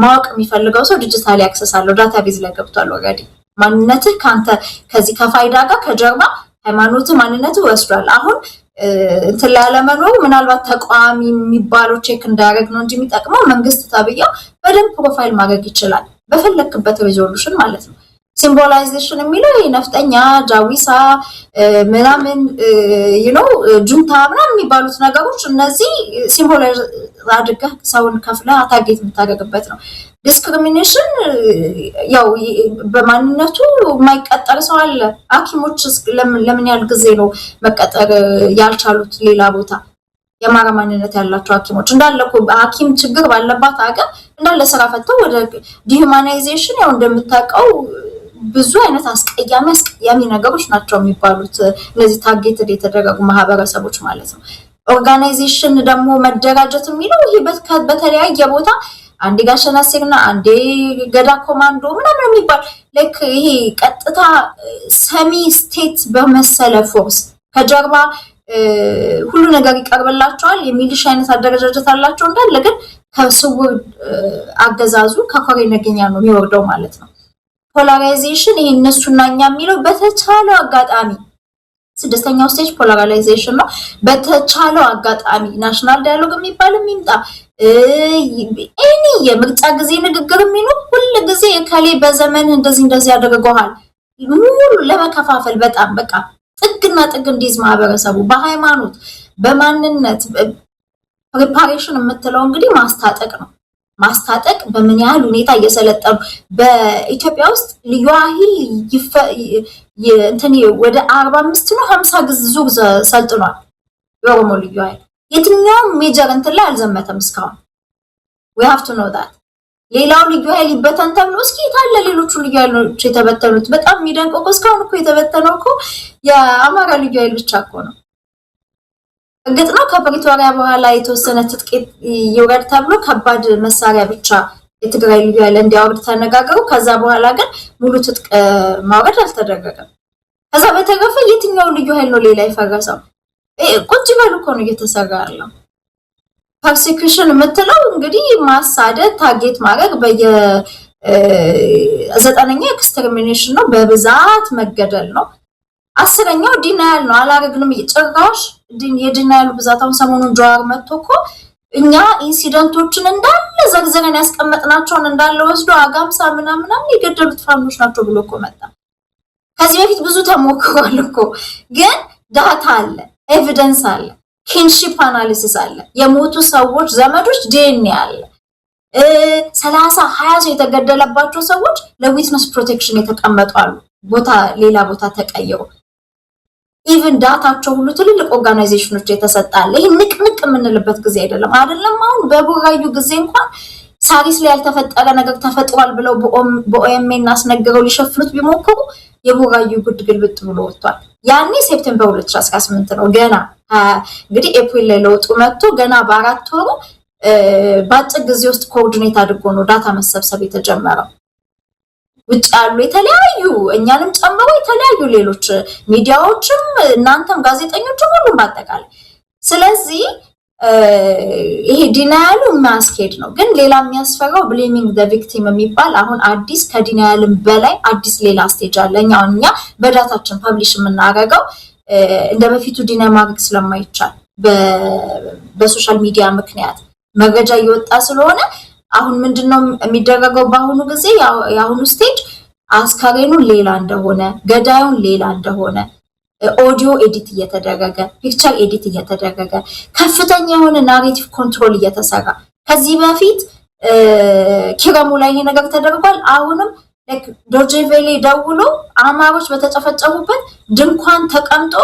ማወቅ የሚፈልገው ሰው ዲጂታሊ አክሰስ አለው ዳታቤዝ ላይ ገብቷል ኦሬዲ ማንነትህ ካንተ ከዚህ ከፋይዳ ጋር ከጀርባ ሃይማኖትህ ማንነትህ ወስዷል አሁን እንትን ላይ ያለመኖር ምናልባት ተቋሚ የሚባለው ቼክ እንዳያደርግ ነው እንጂ የሚጠቅመው መንግስት ታብያው በደንብ ፕሮፋይል ማድረግ ይችላል በፈለክበት ሪዞሉሽን ማለት ነው ሲምቦላይዜሽን የሚለው ነፍጠኛ ጃዊሳ ምናምን ጁንታ ምናምን የሚባሉት ነገሮች እነዚህ ሲምቦላይዝ አድርገህ ሰውን ከፍለ አታጌት የምታደርግበት ነው ዲስክሪሚኔሽን ያው በማንነቱ የማይቀጠር ሰው አለ ሐኪሞች ለምን ያህል ጊዜ ነው መቀጠር ያልቻሉት ሌላ ቦታ የማራ ማንነት ያላቸው ሐኪሞች እንዳለኩ ሐኪም ችግር ባለባት ሀገር እንዳለ ስራ ፈተው ወደ ዲሁማናይዜሽን ያው እንደምታውቀው ብዙ አይነት አስቀያሚ ነገሮች ናቸው የሚባሉት ለዚህ ታርጌትድ የተደረጉ ማህበረሰቦች ማለት ነው ኦርጋናይዜሽን ደግሞ መደራጀት የሚለው ይሄ በተለያየ ቦታ አንዴ ጋሸና ሲግና አንዴ ገዳ ኮማንዶ ምናምን የሚባል ላይክ ይሄ ቀጥታ ሰሚ ስቴት በመሰለ ፎርስ ከጀርባ ሁሉ ነገር ይቀርብላቸዋል የሚሊሻ አይነት አደረጃጀት አላቸው እንዳለ ግን ከስውር አገዛዙ ከኮሬ ነገኛ ነው የሚወርደው ማለት ነው ፖላራይዜሽን ይሄ እነሱናኛ የሚለው በተቻለው አጋጣሚ ስድስተኛው ስቴጅ ፖላራይዜሽን ነው በተቻለው አጋጣሚ ናሽናል ዳያሎግ የሚባል የሚምጣ የምርጫ ጊዜ ንግግር የሚኖር ሁሉ ጊዜ የካሌ በዘመን እንደዚህ ያደረገዋል ሙሉ ለመከፋፈል በጣም በቃ ጥግና ጥግ እንዲዝ ማህበረሰቡ በሃይማኖት በማንነት ፕሪፓሬሽን የምትለው እንግዲህ ማስታጠቅ በምን ያህል ሁኔታ እየሰለጠኑ በኢትዮጵያ ውስጥ ልዩ ኃይል እንትን ወደ 45 ነው 50 ዙር ሰልጥኗል የኦሮሞ ልዩ ኃይል የትኛው ሜጀር እንትን ላይ አልዘመተም እስካሁን we have to know that ሌላው ልዩ ኃይል ይበተን ተብሎ እስኪ ታለ ሌሎቹ ልዩ ኃይሎች የተበተኑት በጣም የሚደንቀው እስካሁን እኮ የተበተነው እኮ የአማራ ልዩ ኃይል ብቻ እኮ ነው እርግጥ ነው ከፕሪቶሪያ በኋላ የተወሰነ ትጥቅ ይወርድ ተብሎ ከባድ መሳሪያ ብቻ የትግራይ ልዩ ኃይል እንዲያወርድ ተነጋገሩ ከዛ በኋላ ግን ሙሉ ትጥቅ ማውረድ አልተደረገም ከዛ በተረፈ የትኛው ልዩ ኃይል ነው ሌላ ይፈረሰው ቁጭ በሉ እኮ ነው እየተሰራ ያለው ፐርሲኩሽን የምትለው እንግዲህ ማሳደድ ታርጌት ማድረግ በየ9ኛ ኤክስተርሚኔሽን ነው በብዛት መገደል ነው 10ኛው ዲናያል ነው አላረግንም ጭራሽ የዲናያሉ ብዛታውን ሰሞኑን ጀዋር መጥቶኮ እኛ ኢንሲደንቶችን እንዳለ ዘግዘገን ያስቀመጥናቸውን እንዳለ ወስዶ አጋምሳ ምናምን ይገደሉት ፋኖች ናቸው ብሎኮ መጣ ከዚህ በፊት ብዙ ተሞክሯል እኮ ግን ዳታ አለ ኤቪደንስ አለ ኪንሺፕ አናሊሲስ አለ የሞቱ ሰዎች ዘመዶች ዲኤንኤ አለ 30 20 የተገደለባቸው ሰዎች ለዊትነስ ፕሮቴክሽን የተቀመጡ አሉ ቦታ ሌላ ቦታ ተቀየሩ ኢቭን ዳታቸው ሁሉ ትልልቅ ኦርጋናይዜሽኖች የተሰጣለ ይሄ ንቅንቅ ምንልበት ጊዜ አይደለም አሁን በቡራዩ ጊዜ እንኳን ሳሪስ ላይ ያልተፈጠረ ነገር ተፈጥሯል ብለው በኦኤምኤን አስነገረው ሊሸፍኑት ቢሞክሩ የቡራዩ ጉድ ግልብጥ ብሎ ወጥቷል ያኔ ሴፕቴምበር 2018 ነው ገና እንግዲህ ኤፕሪል ላይ ለውጡ መጥቶ ገና በአራት ወሩ ባጭር ጊዜ ውስጥ ኮኦርዲኔት አድርጎ ነው ዳታ መሰብሰብ የተጀመረው ውጭ ያሉ የተለያዩ እኛንም ጨምሮ የተለያዩ ሌሎች ሚዲያዎችም እናንተም ጋዜጠኞችም ሁሉም ባጠቃላይ ስለዚህ ይሄ ዲናያሉ ማስኬድ ነው ግን ሌላ የሚያስፈራው ብሌሚንግ ዘ ቪክቲም የሚባል አሁን አዲስ ከዲናያልም በላይ አዲስ ሌላ ስቴጅ አለኛውኛ በዳታችን ፐብሊሽ የምናደርገው እንደበፊቱ ዲናይ ማድረግ ስለማይቻል በሶሻል ሚዲያ ምክንያት መረጃ እየወጣ ስለሆነ አሁን ምንድነው የሚደረገው በአሁኑ ጊዜ ያሁኑ ስቴጅ አስካሬኑ ሌላ እንደሆነ ገዳዩን ሌላ እንደሆነ ኦዲዮ ኤዲት እየተደረገ ፒክቸር ኤዲት እየተደረገ ከፍተኛ የሆነ ናሬቲቭ ኮንትሮል እየተሰራ ከዚህ በፊት ኪራሙ ላይ ይሄ ነገር ተደርጓል አሁንም ዶጄቬሌ ደውሎ አማሮች በተጨፈጨፉበት ድንኳን ተቀምጦ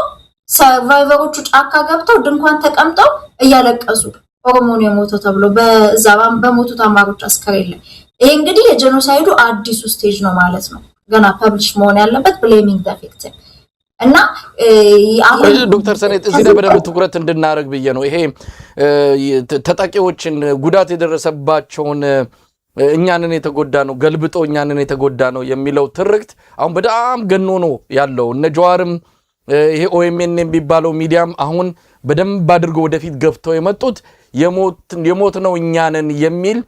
ሰርቫይቨሮቹ ጫካ ገብተው ድንኳን ተቀምጠው እያለቀሱ ኦሮሞን የሞተው ተብሎ በዛባም በሞቱት አማሮች አስከሬን ይሄ እንግዲህ የጄኖሳይዱ አዲሱ ስቴጅ ነው ማለት ነው ገና ፐብሊሽ መሆን ያለበት ብሌሚንግ ዘ ቪክቲም እና አሁን ዶክተር ሰኔት እዚህ ላይ በደንብ ትኩረት እንድናረግ ብዬ ነው ይሄ ተጣቂዎችን ጉዳት የደረሰባቸውን እኛንን የተጎዳ ነው ገልብጦ እኛንን የተጎዳ ነው የሚለው ትርክት አሁን በጣም ገኖ ነው ያለው እነ ጀዋርም ይሄ ኦኤምኤን የሚባለው ሚዲያም አሁን በደንብ አድርገው ወደፊት ገፍተው የመጡት የሞት ነው እኛንን የሚል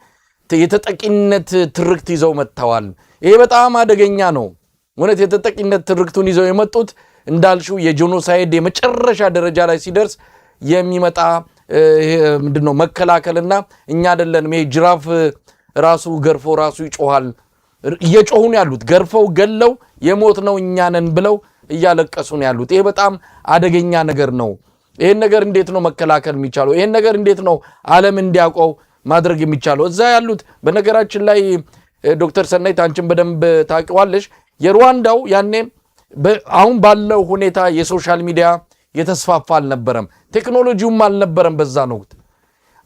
የተጠቂነት ትርክት ይዘው መጥተዋል ይሄ በጣም አደገኛ ነው ወነት የተጠቂነት ትርክቱን ይዘው የመጡት እንዳልሽው የጄኖሳይድ የመጨረሻ ደረጃ ላይ ሲደርስ የሚመጣ ምንድነው መከላከልና እኛ አይደለንም ይሄ ጅራፍ ራሱ ገርፎ ራሱ ይጮሃል እየጮሁን ያሉት ገርፈው ገለው የሞት ነው እኛንን ብለው እያለቀሱ ነው ያሉት ይሄ በጣም አደገኛ ነገር ነው ይሄን ነገር እንዴት ነው መከላከል የሚቻለው ይሄን ነገር እንዴት ነው ዓለም እንዲያውቀው ማድረግ የሚቻለው እዛ ያሉት በነገራችን ላይ ዶክተር ሰናይት አንቺን በደንብ ታውቂዋለሽ የሩዋንዳው ያኔ አሁን ባለው ሁኔታ የሶሻል ሚዲያ የተስፋፋ አልነበረም ቴክኖሎጂውም አልነበረም በዛ ነው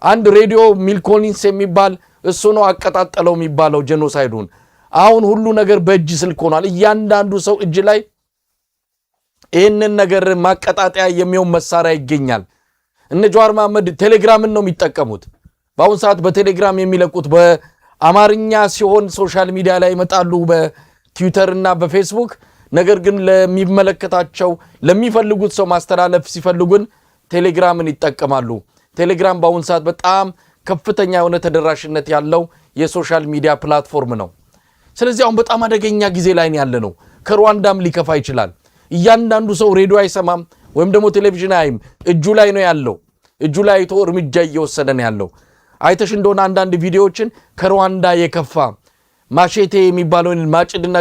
አንድ ሬዲዮ ሚልኮሊንስ የሚባል እሱ ነው አቀጣጣለው የሚባለው ጄኖሳይዱን አሁን ሁሉ ነገር በእጅ ስልክ ሆኗል እያንዳንዱ ሰው እጅ ላይ ይሄንን ነገር ማቀጣጣያ የሚሆን መሳሪያ ይገኛል እነ ጀዋር መሐመድ ቴሌግራምን ነው የሚጠቀሙት በአሁን ሰዓት በቴሌግራም የሚለቁት በአማርኛ ሲሆን ሶሻል ሚዲያ ላይ ይመጣሉ በትዊተር እና በፌስቡክ ነገር ግን ለሚመለከታቸው ለሚፈልጉት ሰው ማስተላለፍ ሲፈልጉን ቴሌግራምን ይጠቀማሉ ቴሌግራም በአሁን ሰዓት በጣም ከፍተኛ የሆነ ተደራሽነት ያለው የሶሻል ሚዲያ ፕላትፎርም ነው ስለዚህ አሁን በጣም አደገኛ ጊዜ ላይ ያለ ነው ከሩዋንዳም ሊከፋ ይችላል እያንዳንዱ ሰው ሬዲዮ አይሰማም ወይም ደግሞ ቴሌቪዥን አይም እጁ ላይ ነው ያለው እጁ ላይ አይቶ እርምጃ እየወሰደ ነው ያለው አይተሽ እንደሆነ አንዳንድ ቪዲዮዎችን ከሩዋንዳ የከፋ ማሼቴ የሚባለውን ማጭድና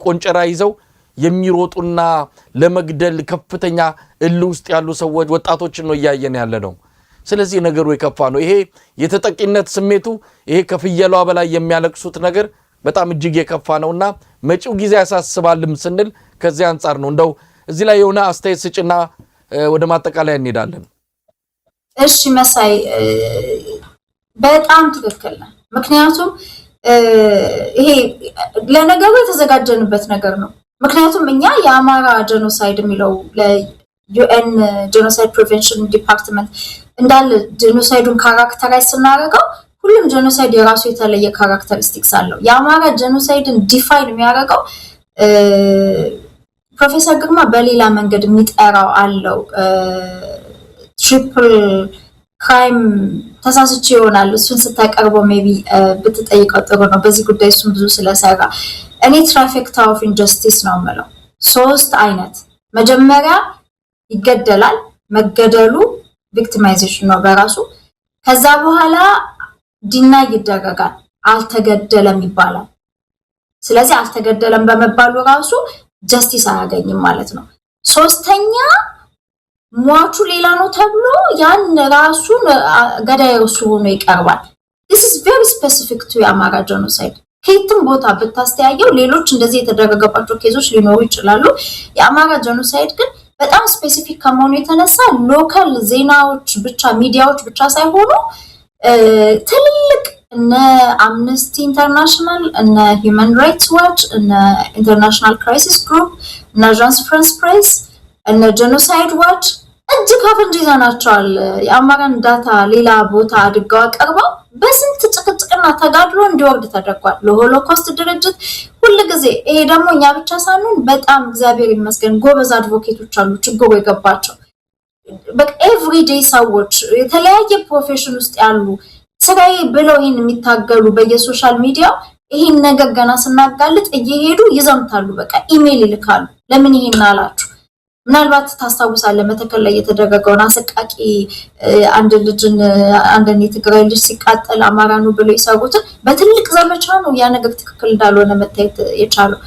ቆንጨራ ይዘው የሚሮጡና ለመግደል ከፍተኛ እልህ ውስጥ ያሉ ሰዎች ወጣቶችን ነው ያያየን ያለ ነው ስለዚህ ነገሩ የከፋ ነው ይሄ የተጠቂነት ስሜቱ ይሄ ከፍየሏ በላይ የሚያለቅሱት ነገር በጣም እጅግ የከፋ ነውና መጪው ጊዜ ያሳስባልም ስንል ከዚህ አንፃር ነው እንደው እዚህ ላይ የሆነ አስተያየት ስጭና ወደ ማጠቃለያ እንሄዳለን እሺ መሳይ በጣም ትክክል ነው ምክንያቱም ይሄ ለነገሩ የተዘጋጀንበት ነገር ነው ምክንያቱም እኛ የአማራ ጄኖሳይድ የሚለው ለዩኤን ጄኖሳይድ ፕሪቨንሽን ዲፓርትመንት እንዳለ ጄኖሳይዱን ካራክተራይዝ ስናደርገው ሁሉም ጄኖሳይድ የራሱ የተለየ ካራክተሪስቲክስ አለው የአማራ ጄኖሳይድን ዲፋይን የሚያደርገው ፕሮፌሰር ግርማ በሌላ መንገድ የሚጠራው አለው ትሪፕል ክራይም ተሳስቼ ይሆናል እሱን ስታቀርበው ሜቢ ብትጠይቀው ጥሩ ነው በዚህ ጉዳይ እሱን ብዙ ስለሰራ እኔ ትራይፌክታ ኦፍ ኢንጀስቲስ ነው ማለት ሶስት አይነት መጀመሪያ ይገደላል መገደሉ ቪክቲማይዜሽን ነው በራሱ ከዛ በኋላ ዲና ይደረጋል አልተገደለም ይባላል ስለዚህ አልተገደለም በመባሉ ራሱ ጀስቲስ አያገኝም ማለት ነው ሶስተኛ ሟቹ ሌላ ነው ተብሎ ያን ራሱን ገዳይ እሱ ሆኖ ይቀርባል። this is very specific to የአማራ ጄኖሳይድ ከየትም ቦታ ብታስተያየው ሌሎች እንደዚህ የተደረገባቸው ኬዞች ሊኖሩ ይችላሉ። የአማራ ጄኖሳይድ ግን በጣም ስፔሲፊክ ከመሆኑ የተነሳ ሎካል ዜናዎች ብቻ ሚዲያዎች ብቻ ሳይሆኑ ትልልቅ እነ አምነስቲ ኢንተርናሽናል እነ ሂውማን ራይትስ ዋች እነ ኢንተርናሽናል ክራይሲስ ግሩፕ እነ አዣንስ ፍራንስ ፕሬስ እነ ጄኖሳይድ ዋች እጅግ አፈንጅ ይዘናቸዋል። የአማራን ዳታ ሌላ ቦታ አድርገው አቀርበው በስንት ጭቅጭቅና ተጋድሎ እንዲወርድ ተደርጓል ለሆሎኮስት ድርጅት ሁልጊዜ። ይሄ ደግሞ እኛ ብቻ ሳንሆን በጣም እግዚአብሔር ይመስገን ጎበዝ አድቮኬቶች አሉ ችግሩ የገባቸው በቃ ኤቭሪዴይ ሰዎች የተለያየ ፕሮፌሽን ውስጥ ያሉ ስራዬ ብለው ይሄን የሚታገሉ በየሶሻል ሚዲያው ይሄን ነገር ገና ስናጋልጥ እየሄዱ ይዘምታሉ። በቃ ኢሜል ይልካሉ ለምን ይሄን አላችሁ። ምናልባት ታስታውሳለህ መተከል ላይ የተደረገውን አሰቃቂ አንድ ልጅን አንደኛ የትግራይ ልጅ ሲቃጠል አማራ ነው ብለው ይሰሩት በትልቅ ዘመቻ ነው ያ ነገር ትክክል እንዳልሆነ መታየት የቻለው።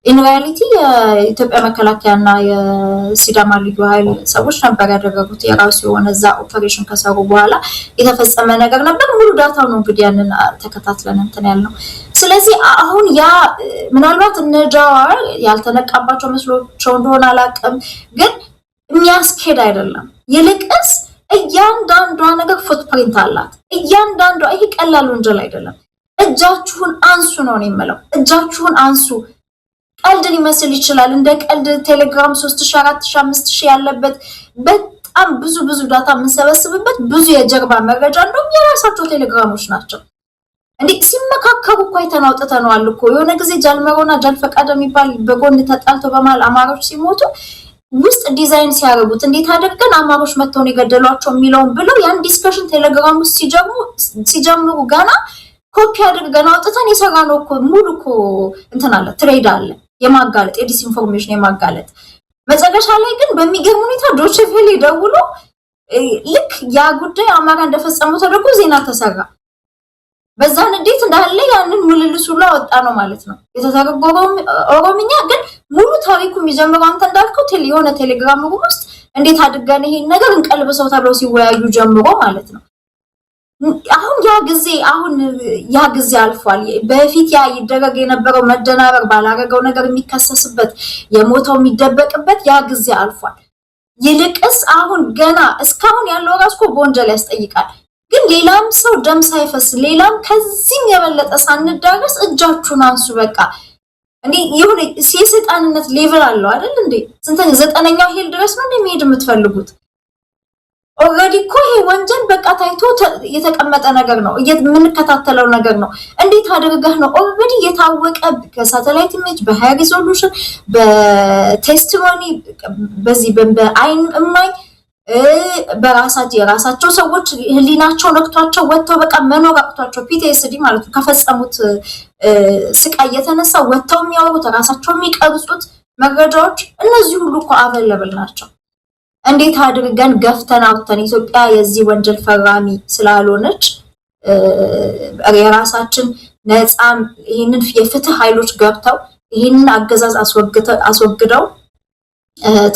ኢን ሪያሊቲ የኢትዮጵያ መከላከያና የሲዳማ ልዩ ኃይል ሰዎች ነበር ያደረጉት የራሱ የሆነ እዛ ኦፐሬሽን ከሰሩ በኋላ የተፈጸመ ነገር ነበር። ሙሉ ዳታው ነው እንግዲህ ያንን ተከታትለን እንትን ያልነው። ስለዚህ አሁን ያ ምናልባት እነጃዋር ያልተነቃባቸው መስሎቸው እንደሆነ አላውቅም፣ ግን የሚያስኬድ አይደለም። ይልቅስ እያንዳንዷ ነገር ፉትፕሪንት አላት። እያንዳንዷ ይሄ ቀላል ወንጀል አይደለም። እጃችሁን አንሱ ነው የምለው። እጃችሁን አንሱ። ቀልድ ሊመስል ይችላል። እንደ ቀልድ ቴሌግራም 3000 4000 5000 ያለበት በጣም ብዙ ዳታ የምንሰበስብበት ብዙ የጀርባ መረጃ እንደውም የራሳቸው ቴሌግራሞች ናቸው። እንዴ ሲመካከሩ እኮ አይተናውጥተናል እኮ የሆነ ጊዜ ጃልመሮና ጃልፈቃደ የሚባል በጎን ተጣልቶ በማል አማሮች ሲሞቱ ውስጥ ዲዛይን ሲያረጉት እንዴት አድርገን አማሮች መተውን ይገደሏቸው የሚለውን ብለው ያን ዲስከሽን ቴሌግራም ውስጥ ሲጀምሩ ገና ኮፒ አድርገን አውጥተን የሰራነው እኮ ሙሉ እኮ እንትን አለ ትሬድ አለ የማጋለጥ የዲስኢንፎርሜሽን የማጋለጥ። መጨረሻ ላይ ግን በሚገርም ሁኔታ ዶቼ ቬለ ደውሎ ልክ ያ ጉዳይ አማራ እንደፈጸመው ተደርጎ ዜና ተሰራ። በዛን እንዴት እንዳለ ያንን ሙልልሱ ላይ ወጣ ነው ማለት ነው የተተረጎመው ኦሮምኛ። ግን ሙሉ ታሪኩ የሚጀምረው አንተ እንዳልከው የሆነ ቴሌግራም ውስጥ እንዴት አድርገን ይሄን ነገር እንቀልብሰው ተብለው ሲወያዩ ጀምሮ ማለት ነው። አሁን ያ ጊዜ አልፏል። በፊት ያ ይደረግ የነበረው መደናበር ባላረገው ነገር የሚከሰስበት የሞተው የሚደበቅበት ያ ጊዜ አልፏል። ይልቅስ አሁን ገና እስካሁን ያለው ራስ እኮ በወንጀል ያስጠይቃል። ግን ሌላም ሰው ደም ሳይፈስ ሌላም ከዚህም የበለጠ ሳንዳረስ እጃችሁን አንሱ። በቃ እንዴ ይሁን የሰይጣንነት ሌቭል አለው አይደል እንዴ? ስንተኛ 9ኛው ሄል ድረስ ነው እንደሚሄድ የምትፈልጉት? ኦልሬዲ እኮ ይሄ ወንጀል በቃ ታይቶ የተቀመጠ ነገር ነው፣ የምንከታተለው ነገር ነው። እንዴት አድርገህ ነው ኦልሬዲ የታወቀ ከሳተላይት ኢሜጅ በሃይ ሪዞሉሽን በቴስቲሞኒ በዚህ በአይን እማኝ የራሳቸው ሰዎች ህሊናቸው ነክቷቸው ወጥተው በቃ መኖር አቅቷቸው PTSD ማለት ነው ከፈጸሙት ስቃይ የተነሳ ወጥተው የሚያወሩት ራሳቸው የሚቀርጹት መረጃዎች እነዚህ ሁሉ እኮ አቬለብል ናቸው። እንዴት አድርገን ገፍተን አውጥተን ኢትዮጵያ የዚህ ወንጀል ፈራሚ ስላልሆነች የራሳችን ነፃም ይሄንን የፍትህ ኃይሎች ገብተው ይሄንን አገዛዝ አስወግደው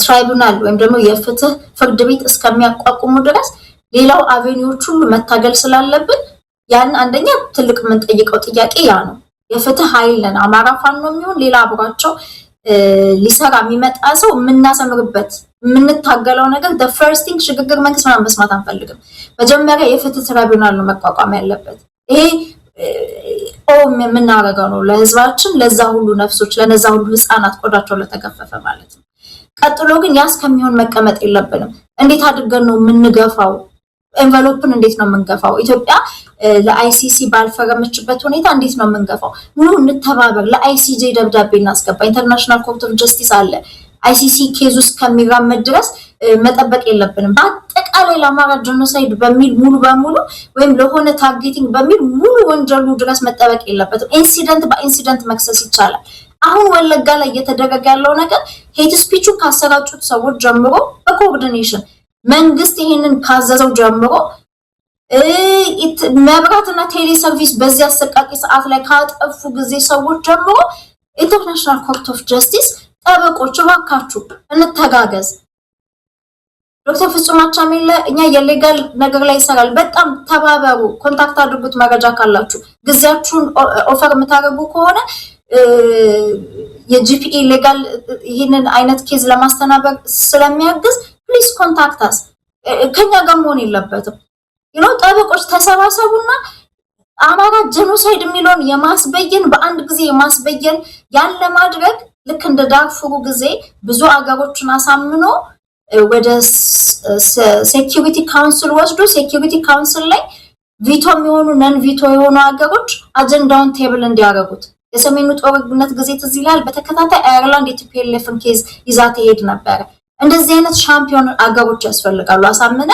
ትራይቡናል ወይም ደግሞ የፍትህ ፍርድ ቤት እስከሚያቋቁሙ ድረስ ሌላው አቬኒዎች ሁሉ መታገል ስላለብን ያን አንደኛ ትልቅ ምን ጠይቀው ጥያቄ ያ ነው። የፍትህ ኃይል ነን አማራ ፋኖ የሚሆን ሌላ አብሯቸው ሊሰራ የሚመጣ ሰው የምናሰምርበት የምንታገለው ነገር the first thing ሽግግር መንግስት ምናምን መስማት አንፈልግም። መጀመሪያ የፍትህ ትራይቡናል ነው መቋቋም ያለበት። ይሄ የምናረጋው ነው ለህዝባችን፣ ለዛ ሁሉ ነፍሶች፣ ለነዛ ሁሉ ህፃናት ቆዳቸው ለተገፈፈ ማለት ነው። ቀጥሎ ግን ያስ ከሚሆን መቀመጥ የለብንም። እንዴት አድርገን ነው የምንገፋው? ኤንቨሎፕን እንዴት ነው የምንገፋው? ኢትዮጵያ ለአይሲሲ ባልፈረመችበት ሁኔታ እንዴት ነው የምንገፋው? ኑ እንተባበር፣ ለአይሲጄ ደብዳቤ እናስገባ። ኢንተርናሽናል ኮርት ኦፍ ጀስቲስ አለ። አይሲሲ ኬዝ ውስጥ ከሚራመድ ድረስ መጠበቅ የለብንም። በአጠቃላይ ለአማራ ጄኖሳይድ በሚል ሙሉ በሙሉ ወይም ለሆነ ታርጌቲንግ በሚል ሙሉ ወንጀሉ ድረስ መጠበቅ የለበትም። ኢንሲደንት በኢንሲደንት መክሰስ ይቻላል። አሁን ወለጋ ላይ እየተደረገ ያለው ነገር ሄት ስፒቹን ካሰራጩት ሰዎች ጀምሮ በኮኦርዲኔሽን መንግስት ይሄንን ካዘዘው ጀምሮ መብራትና ቴሌ ሰርቪስ በዚህ አሰቃቂ ሰዓት ላይ ካጠፉ ጊዜ ሰዎች ጀምሮ ኢንተርናሽናል ኮርት ኦፍ ጀስቲስ ጠበቆች እባካችሁ እንተጋገዝ። ዶክተር ፍጹም አቻሜለ እኛ የሌጋል ነገር ላይ ይሰራል በጣም ተባበሩ ኮንታክት አድርጉት መረጃ ካላችሁ ግዚያችሁን ኦፈር የምታደርጉ ከሆነ የጂፒኢ ሌጋል ይሄንን አይነት ኬዝ ለማስተናበብ ስለሚያግዝ ፕሊዝ ኮንታክት አስ ከኛ ጋር መሆን የለበትም ጠበቆች ተሰባሰቡና አማራ ጄኖሳይድ የሚለውን የማስበየን በአንድ ጊዜ የማስበየን ያለ ማድረግ ልክ እንደ ዳርፉሩ ጊዜ ብዙ አገሮችን አሳምኖ ወደ ሴኩሪቲ ካውንስል ወስዶ ሴኩሪቲ ካውንስል ላይ ቪቶ የሚሆኑ ነን ቪቶ የሆኑ አገሮች አጀንዳውን ቴብል እንዲያረጉት የሰሜኑ ጦርነት ጊዜ ትዝ ይላል በተከታታይ አየርላንድ የቲፒኤልኤፍን ኬዝ ይዛ ትሄድ ነበር እንደዚህ አይነት ሻምፒዮን አገሮች ያስፈልጋሉ አሳምነ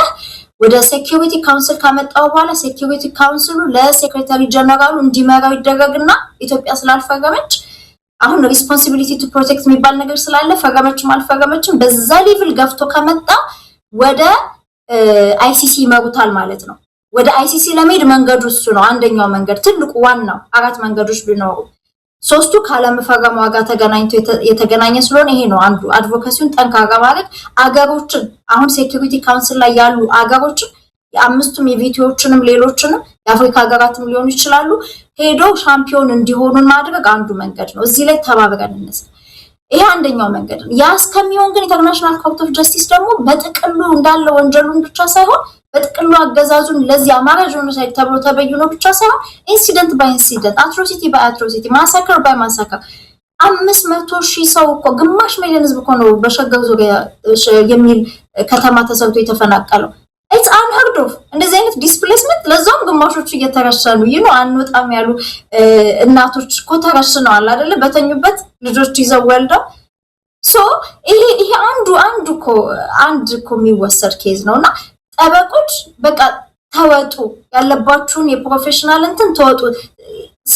ወደ ሴኩሪቲ ካውንስል ካመጣው በኋላ ሴኩሪቲ ካውንስሉ ለሴክሬታሪ ጀነራሉ እንዲመራው ይደረግና ኢትዮጵያ ስላልፈረመች አሁን ሪስፖንሲቢሊቲ ቱ ፕሮቴክት የሚባል ነገር ስላለ ፈረመችም አልፈረመችም በዛ ሌቭል ገፍቶ ከመጣ ወደ አይሲሲ ይመሩታል ማለት ነው ወደ አይሲሲ ለመሄድ መንገዱ እሱ ነው አንደኛው መንገድ ትልቁ ዋናው አራት መንገዶች ቢኖሩ ሶስቱ ካለመፈረም ዋጋ ተገናኝቶ የተገናኘ ስለሆነ ይሄ ነው አንዱ አድቮኬሲውን ጠንካራ ማለት አገሮችን አሁን ሴኩሪቲ ካውንስል ላይ ያሉ አገሮችን የአምስቱም የቪቲዎችንም ሌሎችንም የአፍሪካ ሀገራትም ሊሆኑ ይችላሉ ሄዶ ሻምፒዮን እንዲሆኑ ማድረግ አንዱ መንገድ ነው እዚህ ላይ ተባብረን እንስራ ይሄ አንደኛው መንገድ ነው ያ እስከሚሆን ግን ኢንተርናሽናል ኮርት ኦፍ ጀስቲስ ደግሞ በጥቅሉ እንዳለ ወንጀሉን ብቻ ሳይሆን በጥቅሉ አገዛዙን ለዚህ አማራ ጄኖሳይድ ተብሎ ተበይኖ ብቻ ሳይሆን ኢንሲደንት ባይ ኢንሲደንት አትሮሲቲ ባይ አትሮሲቲ ማሳከር ባይ ማሳከር 500,000 ሰው እኮ ግማሽ ሚሊዮን ህዝብ እኮ ነው በሸገር ዙሪያ የሚል ከተማ ተሰርቶ የተፈናቀለው it's unheard of እንደዚህ አይነት ዲስፕሌስመንት ለዛም ግማሾቹ እየተረሸኑ አንወጣም ያሉ እናቶች እኮ ተረሽነዋል አይደለ በተኙበት ልጆች ይዘው ወልደው ሶ ይሄ አንዱ እኮ የሚወሰድ ኬዝ ነውና ጠበቆች በቃ ተወጡ ያለባችሁን የፕሮፌሽናል እንትን ተወጡ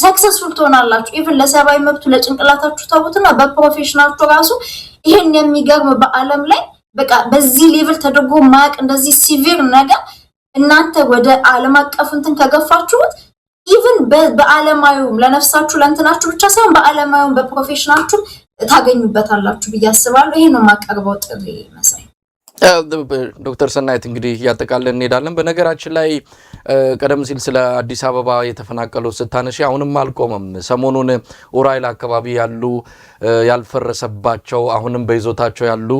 ሰክሰስፉል ትሆናላችሁ ኢቭን ለሰባይ መብቱ ለጭንቅላታችሁ ተውትና በፕሮፌሽናሉ ራሱ ይሄን የሚገርም በአለም ላይ በቃ በዚህ ሌቭል ተደርጎ ማቅ እንደዚህ ሲቪር ነገር እናንተ ወደ ዓለም አቀፍ እንትን ከገፋችሁት ኢቭን በዓለማዊውም ለነፍሳችሁ ለእንትናችሁ ብቻ ሳይሆን በዓለማዊውም በፕሮፌሽናችሁ ታገኙበታላችሁ ብያስባለሁ ይሄ ነው ማቀርበው ጥሪ መሳይ ዶክተር ሰናይት እንግዲህ ያጠቃለን እንሄዳለን በነገራችን ላይ ቀደም ሲል ስለ አዲስ አበባ የተፈናቀለው ስታነሺ አሁንም አልቆመም ሰሞኑን ኡራይል አካባቢ ያሉ ያልፈረሰባቸው አሁንም በይዞታቸው ያሉ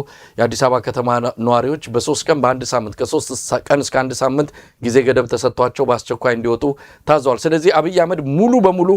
የአዲስ አበባ ከተማ ነዋሪዎች በ3 ቀን በአንድ ሳምንት ከ3 ቀን እስከ 1 ሳምንት ጊዜ ገደብ ተሰጥቷቸው በአስቸኳይ እንዲወጡ ታዟል ስለዚህ አብይ አህመድ ሙሉ በሙሉ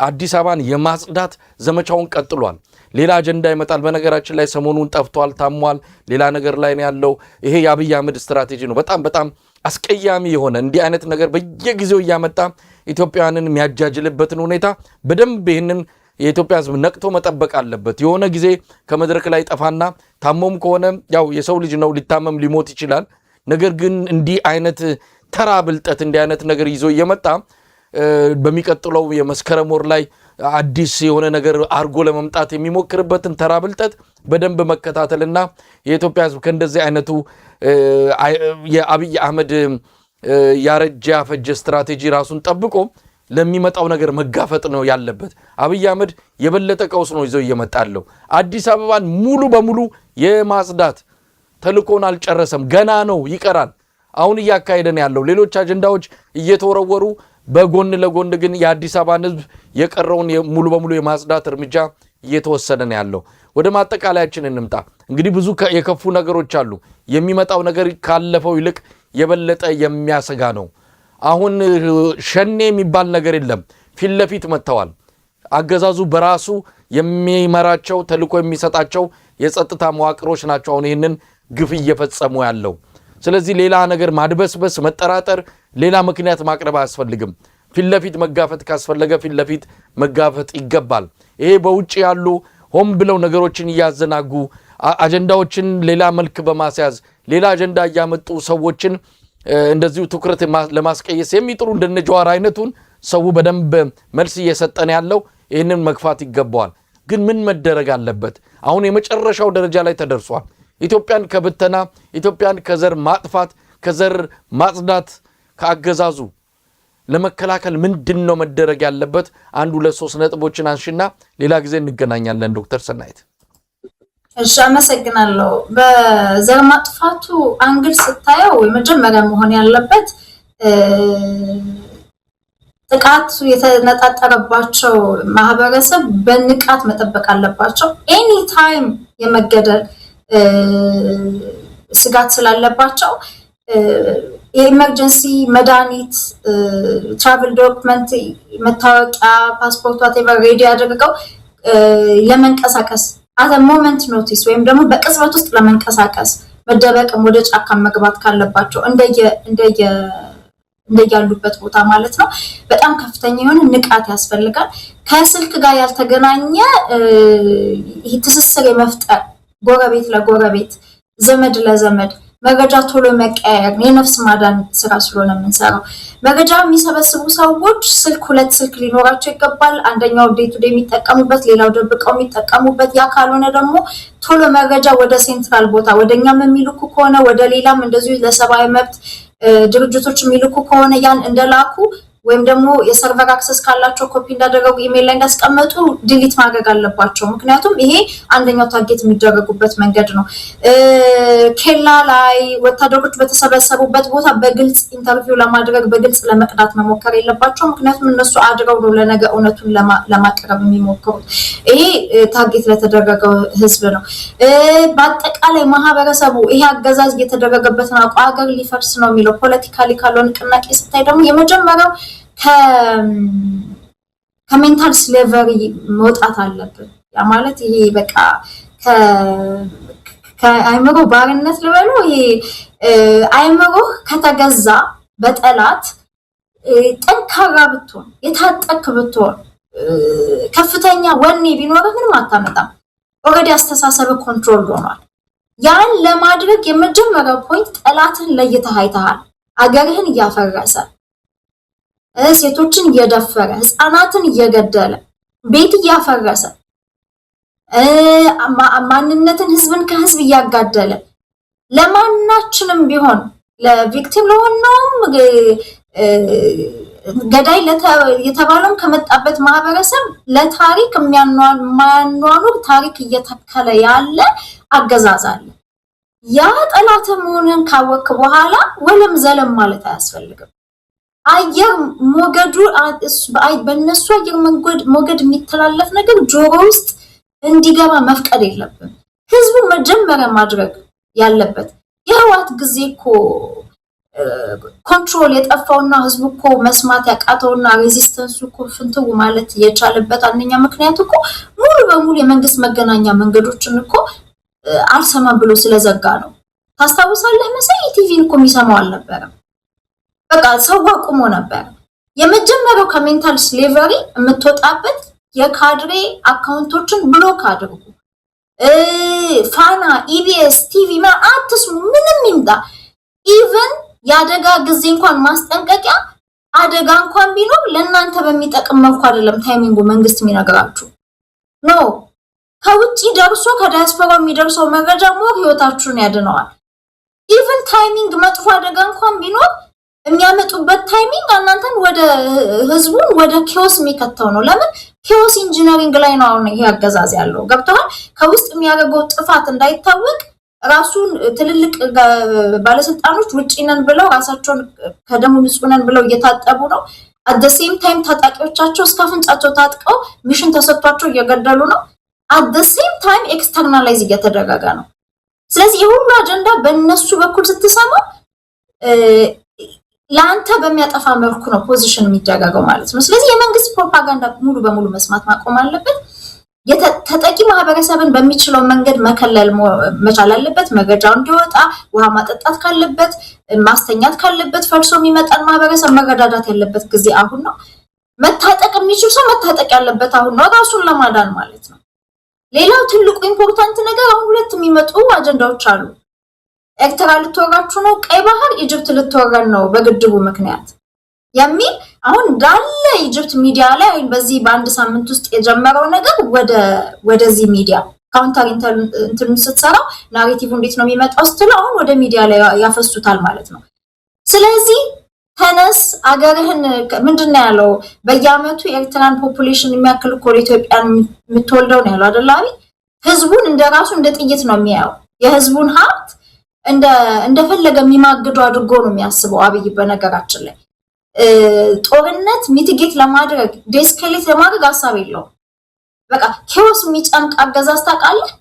አዲስ አበባን የማጽዳት ዘመቻውን ቀጥሏል ሌላ አጀንዳ ይመጣል በነገራችን ላይ ሰሞኑን ጠፍቷል ታሟል ሌላ ነገር ላይ ነው ያለው ይሄ የአብይ አህመድ ስትራቴጂ ነው በጣም አስቀያሚ የሆነ እንዲህ አይነት ነገር በየጊዜው ያመጣ ኢትዮጵያውያንን የሚያጃጅልበትን ሁኔታ በደንብ ይሄንን የኢትዮጵያ ሕዝብ ነቅቶ መጠበቅ አለበት የሆነ ጊዜ ከመድረክ ላይ ጠፋና ታሞም ከሆነ ያው የሰው ልጅ ነው ሊታመም ሊሞት ይችላል ነገር ግን እንዲህ አይነት ተራ ብልጠት እንዲህ አይነት ነገር ይዞ እየመጣ በሚቀጥለው የመስከረም ወር ላይ አዲስ የሆነ ነገር አርጎ ለመምጣት የሚሞክርበትን ተራብልጠት በደንብ መከታተልና የኢትዮጵያ ሕዝብ ከእንደዚህ አይነቱ የአብይ አህመድ ያረጀ አፈጀ ስትራቴጂ ራሱን ጠብቆ ለሚመጣው ነገር መጋፈጥ ነው ያለበት አብይ አህመድ የበለጠ ቀውስ ነው ይዞ እየመጣለው አዲስ አበባን ሙሉ በሙሉ የማጽዳት ተልኮን አልጨረሰም ገና ነው ይቀራል አሁን ያካሄደን ያለው ሌሎች አጀንዳዎች እየተወረወሩ በጎን ለጎን ግን የአዲስ አበባን ህዝብ የቀረውን ሙሉ በሙሉ የማጽዳት እርምጃ እየተወሰደ ነው ያለው ወደ ማጠቃለያችን እንምጣ እንግዲህ ብዙ የከፉ ነገሮች አሉ የሚመጣው ነገር ካለፈው ይልቅ የበለጠ የሚያሰጋ ነው አሁን ሸኔ የሚባል ነገር የለም ፊት ለፊት መተዋል አገዛዙ በራሱ የሚመራቸው ተልኮ የሚሰጣቸው የጸጥታ መዋቅሮች ናቸው አሁን ይሄንን ግፍ እየፈጸሙ ያለው ስለዚህ ሌላ ነገር ማድበስበስ መጠራጠር ሌላ ምክንያት ማቅረብ አያስፈልግም ፊት ለፊት መጋፈጥ ካስፈለገ ፊት ለፊት መጋፈጥ ይገባል ይሄ በውጭ ያሉ ሆም ብለው ነገሮችን ያዘናጉ አጀንዳዎችን ሌላ መልክ በማስያዝ ሌላ አጀንዳ ያመጡ ሰዎችን እንደዚሁ ትኩረት ለማስቀየስ የሚጥሩ እንደነ ጀዋር አይነቱን ሰው በደንብ መልስ እየሰጠን ያለው ይሄንን መግፋት ይገባዋል ግን ምን መደረግ አለበት አሁን የመጨረሻው ደረጃ ላይ ተደርሷል ኢትዮጵያን ከብተና ኢትዮጵያን ከዘር ማጥፋት ከዘር ማጽዳት ከአገዛዙ ለመከላከል ምንድነው መደረግ ያለበት አንዱ ለ3 ነጥቦችን አንሽና ሌላ ጊዜ እንገናኛለን ዶክተር ሰናይት እሺ አመሰግናለሁ። በዘር ማጥፋቱ አንግል ስታየው የመጀመሪያ መሆን ያለበት ጥቃቱ የተነጣጠረባቸው ማህበረሰብ በንቃት መጠበቅ አለባቸው። ኤኒ ታይም የመገደል ስጋት ስላለባቸው የኢመርጀንሲ መድኃኒት ትራቨል ዶክመንት መታወቂያ ፓስፖርት whatever ሬዲ አድርገው ለመንቀሳቀስ at a moment notice ወይም ደግሞ በቅጽበት ውስጥ ለመንቀሳቀስ መደበቅም ወደ ጫካ መግባት ካለባቸው እንደያሉበት ቦታ ማለት ነው በጣም ከፍተኛ የሆነ ንቃት ያስፈልጋል። ከስልክ ጋር ያልተገናኘ ይሄ ትስስር የመፍጠር ጎረቤት ለጎረቤት ዘመድ ለዘመድ መረጃ ቶሎ መቀያየር የነፍስ ማዳን ስራ ስለሆነ የምንሰራው መረጃ የሚሰበስቡ ሰዎች ሁለት ስልክ ሊኖራቸው ይገባል። አንደኛው ዴይ ቱ ዴይ የሚጠቀሙበት ሌላው ደብቀው የሚጠቀሙበት ያ ካልሆነ ደግሞ ቶሎ መረጃ ወደ ሴንትራል ቦታ ወደኛም የሚልኩ ከሆነ ወደ ሌላም እንደዚሁ ለሰብአዊ መብት ድርጅቶች የሚልኩ ከሆነ ያን እንደላኩ ወይም ደግሞ የሰርቨር አክሰስ ካላቸው ኮፒ እንዳደረጉ ኢሜል ላይ እንዳስቀመጡ ዲሊት ማድረግ አለባቸው። ምክንያቱም ይሄ አንደኛው ታርጌት የሚደረጉበት መንገድ ነው። ኬላ ላይ ወታደሮች በተሰበሰቡበት ቦታ በግልጽ ኢንተርቪው ለማድረግ በግልጽ ለመቅዳት መሞከር የለባቸው። ምክንያቱም እነሱ አድረው ነው ለነገ እውነቱን ለማቅረብ የሚሞክሩት። ይሄ ታርጌት ለተደረገው ህዝብ ነው። በአጠቃላይ ማህበረሰቡ ይሄ አገዛዝ እየተደረገበት ነው አገር ሊፈርስ ነው የሚለው ፖለቲካሊ ካለው ንቅናቄ ስታይ ደግሞ የመጀመሪያው ከሜንታል ስሌቨሪ መውጣት አለብን። ያ ማለት ይሄ በቃ ከአይምሮ ባርነት ልበለው ይሄ አይምሮ ከተገዛ በጠላት ጠንካራ ብትሆን የታጠቅ ብትሆን ከፍተኛ ወኔ ቢኖር ምንም አታመጣም። ኦሬዲ አስተሳሰብ ኮንትሮል ሆኗል። ያን ለማድረግ የመጀመሪያው ፖይንት ጠላትን ለይተህ አይተሃል። አገርህን እያፈረሰ ሴቶችን እየደፈረ ህፃናትን እየገደለ ቤት እያፈረሰ ማንነትን ህዝብን ከህዝብ እያጋደለ ለማናችንም ቢሆን ለቪክቲም ለሆነውም ገዳይ የተባለውን ከመጣበት ማህበረሰብ ለታሪክ የሚያኗኑር ታሪክ እየተከለ ያለ አገዛዝ አለ። ያ ጠላት መሆኑን ካወቅ በኋላ ወለም ዘለም ማለት አያስፈልግም። አየር ሞገዱ በእነሱ አየር ሞገድ የሚተላለፍ ነገር ጆሮ ውስጥ እንዲገባ መፍቀድ የለብን። ህዝቡ መጀመሪያ ማድረግ ያለበት የህዋት ጊዜ እኮ ኮንትሮል የጠፋውና ህዝቡ እኮ መስማት ያቃተውና ሬዚስተንሱ እኮ ፍንትው ማለት የቻለበት አንደኛ ምክንያት እኮ ሙሉ በሙሉ የመንግስት መገናኛ መንገዶችን እኮ አልሰማም ብሎ ስለዘጋ ነው። ታስታውሳለህ መሰለኝ ቲቪን እኮ የሚሰማው አልነበረም። በቃ ሰው አቁሞ ነበር። የመጀመሪያው ከሜንታል ስሌቨሪ የምትወጣበት የካድሬ አካውንቶችን ብሎክ አድርጉ። ፋና ኢቢኤስ ቲቪ አትስሙ። ምንም ይምጣ ኢቭን የአደጋ ጊዜ እንኳን ማስጠንቀቂያ አደጋ እንኳን ቢኖር ለእናንተ በሚጠቅም መልኩ አይደለም ታይሚንጉ መንግስት የሚነግራችሁ ኖ ከውጪ ደርሶ ከዲያስፖራ የሚደርሰው መረጃ ሞር ህይወታችሁን ያድነዋል። ኢቭን ታይሚንግ መጥፎ አደጋ እንኳን ቢኖር የሚያመጡበት ታይሚንግ እናንተን ወደ ህዝቡን ወደ ኪዮስ የሚከተው ነው። ለምን ኪዮስ ኢንጂነሪንግ ላይ ነው አሁን ይሄ አገዛዝ ያለው ገብቷል። ከውስጥ የሚያደርገው ጥፋት እንዳይታወቅ ራሱን ትልልቅ ባለስልጣኖች ውጪ ነን ብለው ራሳቸውን ከደሙ ንጹህ ነን ብለው እየታጠቡ ነው። at the same time ታጣቂዎቻቸው እስከ አፍንጫቸው ታጥቀው ሚሽን ተሰጥቷቸው እየገደሉ ነው። at the same time ኤክስተርናላይዝ እየተደረገ ነው። ስለዚህ የሁሉ አጀንዳ በእነሱ በኩል ስትሰማ ለአንተ በሚያጠፋ መልኩ ነው ፖዚሽን የሚደረገው ማለት ነው። ስለዚህ የመንግስት ፕሮፓጋንዳ ሙሉ በሙሉ መስማት ማቆም አለበት። ተጠቂ ማህበረሰብን በሚችለው መንገድ መከለል መቻል አለበት። መረጃው እንዲወጣ ውሃ ማጠጣት ካለበት ማስተኛት ካለበት ፈርሶ የሚመጣን ማህበረሰብ መረዳዳት ያለበት ጊዜ አሁን ነው። መታጠቅ የሚችል ሰው መታጠቅ ያለበት አሁን ነው ራሱን ለማዳን ማለት ነው። ሌላው ትልቁ ኢምፖርታንት ነገር አሁን ሁለት የሚመጡ አጀንዳዎች አሉ። ኤርትራ ልትወራችሁ ነው፣ ቀይ ባህር ኢጅፕት ልትወረን ነው በግድቡ ምክንያት የሚል አሁን እንዳለ ኢጅፕት ሚዲያ ላይ በዚህ በአንድ ሳምንት ውስጥ የጀመረው ነገር ወደዚህ ሚዲያ ካውንተር እንትን ስትሰራ ናሬቲቭ እንዴት ነው የሚመጣው ስትል አሁን ወደ ሚዲያ ላይ ያፈሱታል ማለት ነው። ስለዚህ ተነስ አገርህን ምንድነው ያለው በየአመቱ ኤርትራን ፖፑሌሽን የሚያክል እኮ ኢትዮጵያን የምትወልደው ነው ያለው አይደል? ህዝቡን እንደራሱ እንደ ጥይት ነው የሚያየው የህዝቡን ሀብት እንደፈለገ የሚማግዱ አድርጎ ነው የሚያስበው አብይ በነገራችን ላይ ጦርነት ሚቲጌት ለማድረግ ዴስኬሌት ለማድረግ ሐሳብ የለውም በቃ ኬዎስ የሚጨምቅ አገዛዝ ታውቃለህ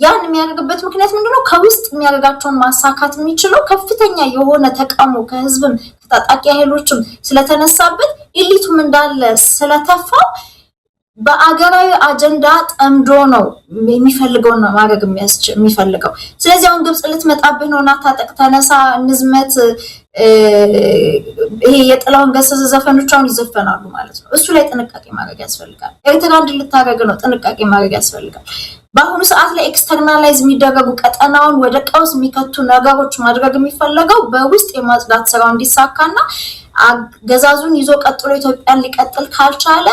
ያን የሚያደርግበት ምክንያት ምንድነው ከውስጥ የሚያደርጋቸውን ማሳካት የሚችለው ከፍተኛ የሆነ ተቃውሞ ከህዝብም ከታጣቂ ኃይሎችም ስለተነሳበት ኢሊቱም እንዳለ ስለተፋው በአገራዊ አጀንዳ ጠምዶ ነው የሚፈልገው ነው ማድረግ የሚፈልገው ስለዚህ አሁን ግብጽ ልትመጣብህ ነውና ታጠቅ ተነሳ እንዝመት ይሄ የጥላውን ገሰሰ ዘፈኖቻውን ይዘፈናሉ ማለት ነው እሱ ላይ ጥንቃቄ ማድረግ ያስፈልጋል ኤርትራ እንድልታረግ ነው ጥንቃቄ ማድረግ ያስፈልጋል በአሁኑ ሰዓት ላይ ኤክስተርናላይዝ የሚደረጉ ቀጠናውን ወደ ቀውስ የሚከቱ ነገሮች ማድረግ የሚፈልገው በውስጥ የማጽዳት ስራው እንዲሳካና አገዛዙን ይዞ ቀጥሎ ኢትዮጵያን ሊቀጥል ካልቻለ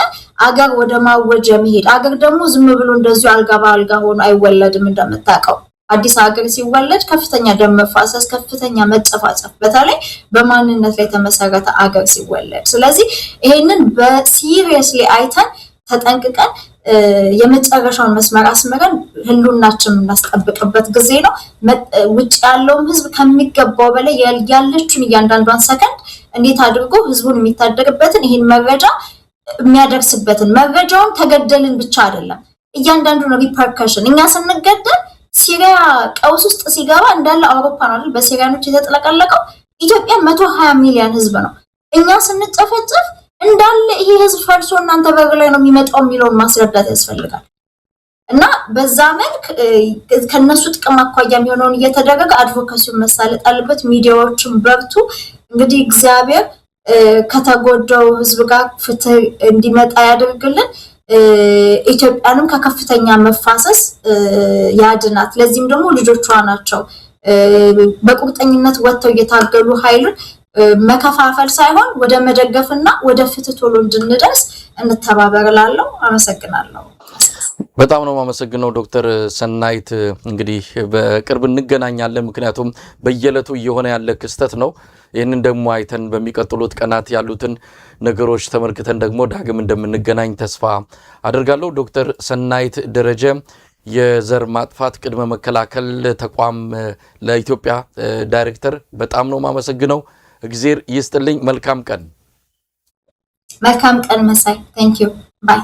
አገር ወደ ማወጀ መሄድ አገር ደግሞ ዝም ብሎ እንደዚሁ አልጋ ባልጋ ሆኖ አይወለድም እንደምታውቀው አዲስ አገር ሲወለድ ከፍተኛ ደም መፋሰስ ከፍተኛ መጨፋጨፍ በተለይ በማንነት ላይ ተመሰረተ አገር ሲወለድ ስለዚህ ይሄንን በሲሪየስሊ አይተን ተጠንቅቀን የመጨረሻውን መስመር አስመረን ህሉናችን እናስጠብቅበት ጊዜ ነው ውጭ ያለውም ህዝብ ከሚገባው በላይ ያለችን እያንዳንዷን ሰከንድ እንዴት አድርጎ ህዝቡን የሚታደርበትን ይሄን መረጃ የሚያደርስበትን መረጃውን ተገደልን ብቻ አይደለም እያንዳንዱ ነው ሪፐርከሽን እኛ ስንገደል ሲሪያ ቀውስ ውስጥ ሲገባ እንዳለ አውሮፓ ነው አይደል በሲሪያኖች የተጠለቀለቀው ኢትዮጵያ 120 ሚሊዮን ህዝብ ነው እኛ ስንጨፈጨፍ እንዳለ ይሄ ህዝብ ፈርሶ እናንተ በግ ላይ ነው የሚመጣው ሚሊዮን ማስረዳት ያስፈልጋል እና በዛ መልክ ከነሱ ጥቅም አኳያ የሚሆነውን እየተደረገ አድቮኬሲው መሳለጥ አለበት ሚዲያዎችን በርቱ እንግዲህ እግዚአብሔር ከተጎዳው ህዝብ ጋር ፍትህ እንዲመጣ ያደርግልን ኢትዮጵያንም ከከፍተኛ መፋሰስ ያድናት ለዚህም ደግሞ ልጆቿ ናቸው በቁርጠኝነት ወጥተው እየታገሉ ኃይሉን መከፋፈል ሳይሆን ወደ መደገፍና ወደ ፍትህ ቶሎ እንድንደርስ እንተባበርላለሁ አመሰግናለሁ በጣም ነው ማመሰግነው ዶክተር ሰናይት እንግዲህ በቅርብ እንገናኛለን ምክንያቱም በየለቱ እየሆነ ያለ ክስተት ነው ይሄንን ደግሞ አይተን በሚቀጥሉት ቀናት ያሉትን ነገሮች ተመልክተን ደግሞ ዳግም እንደምንገናኝ ተስፋ አደርጋለሁ ዶክተር ሰናይት ደረጀ የዘር ማጥፋት ቅድመ መከላከል ተቋም ለኢትዮጵያ ዳይሬክተር በጣም ነው ማመሰግነው እግዚአብሔር ይስጥልኝ መልካም ቀን መሳይ ታንክ ዩ ባይ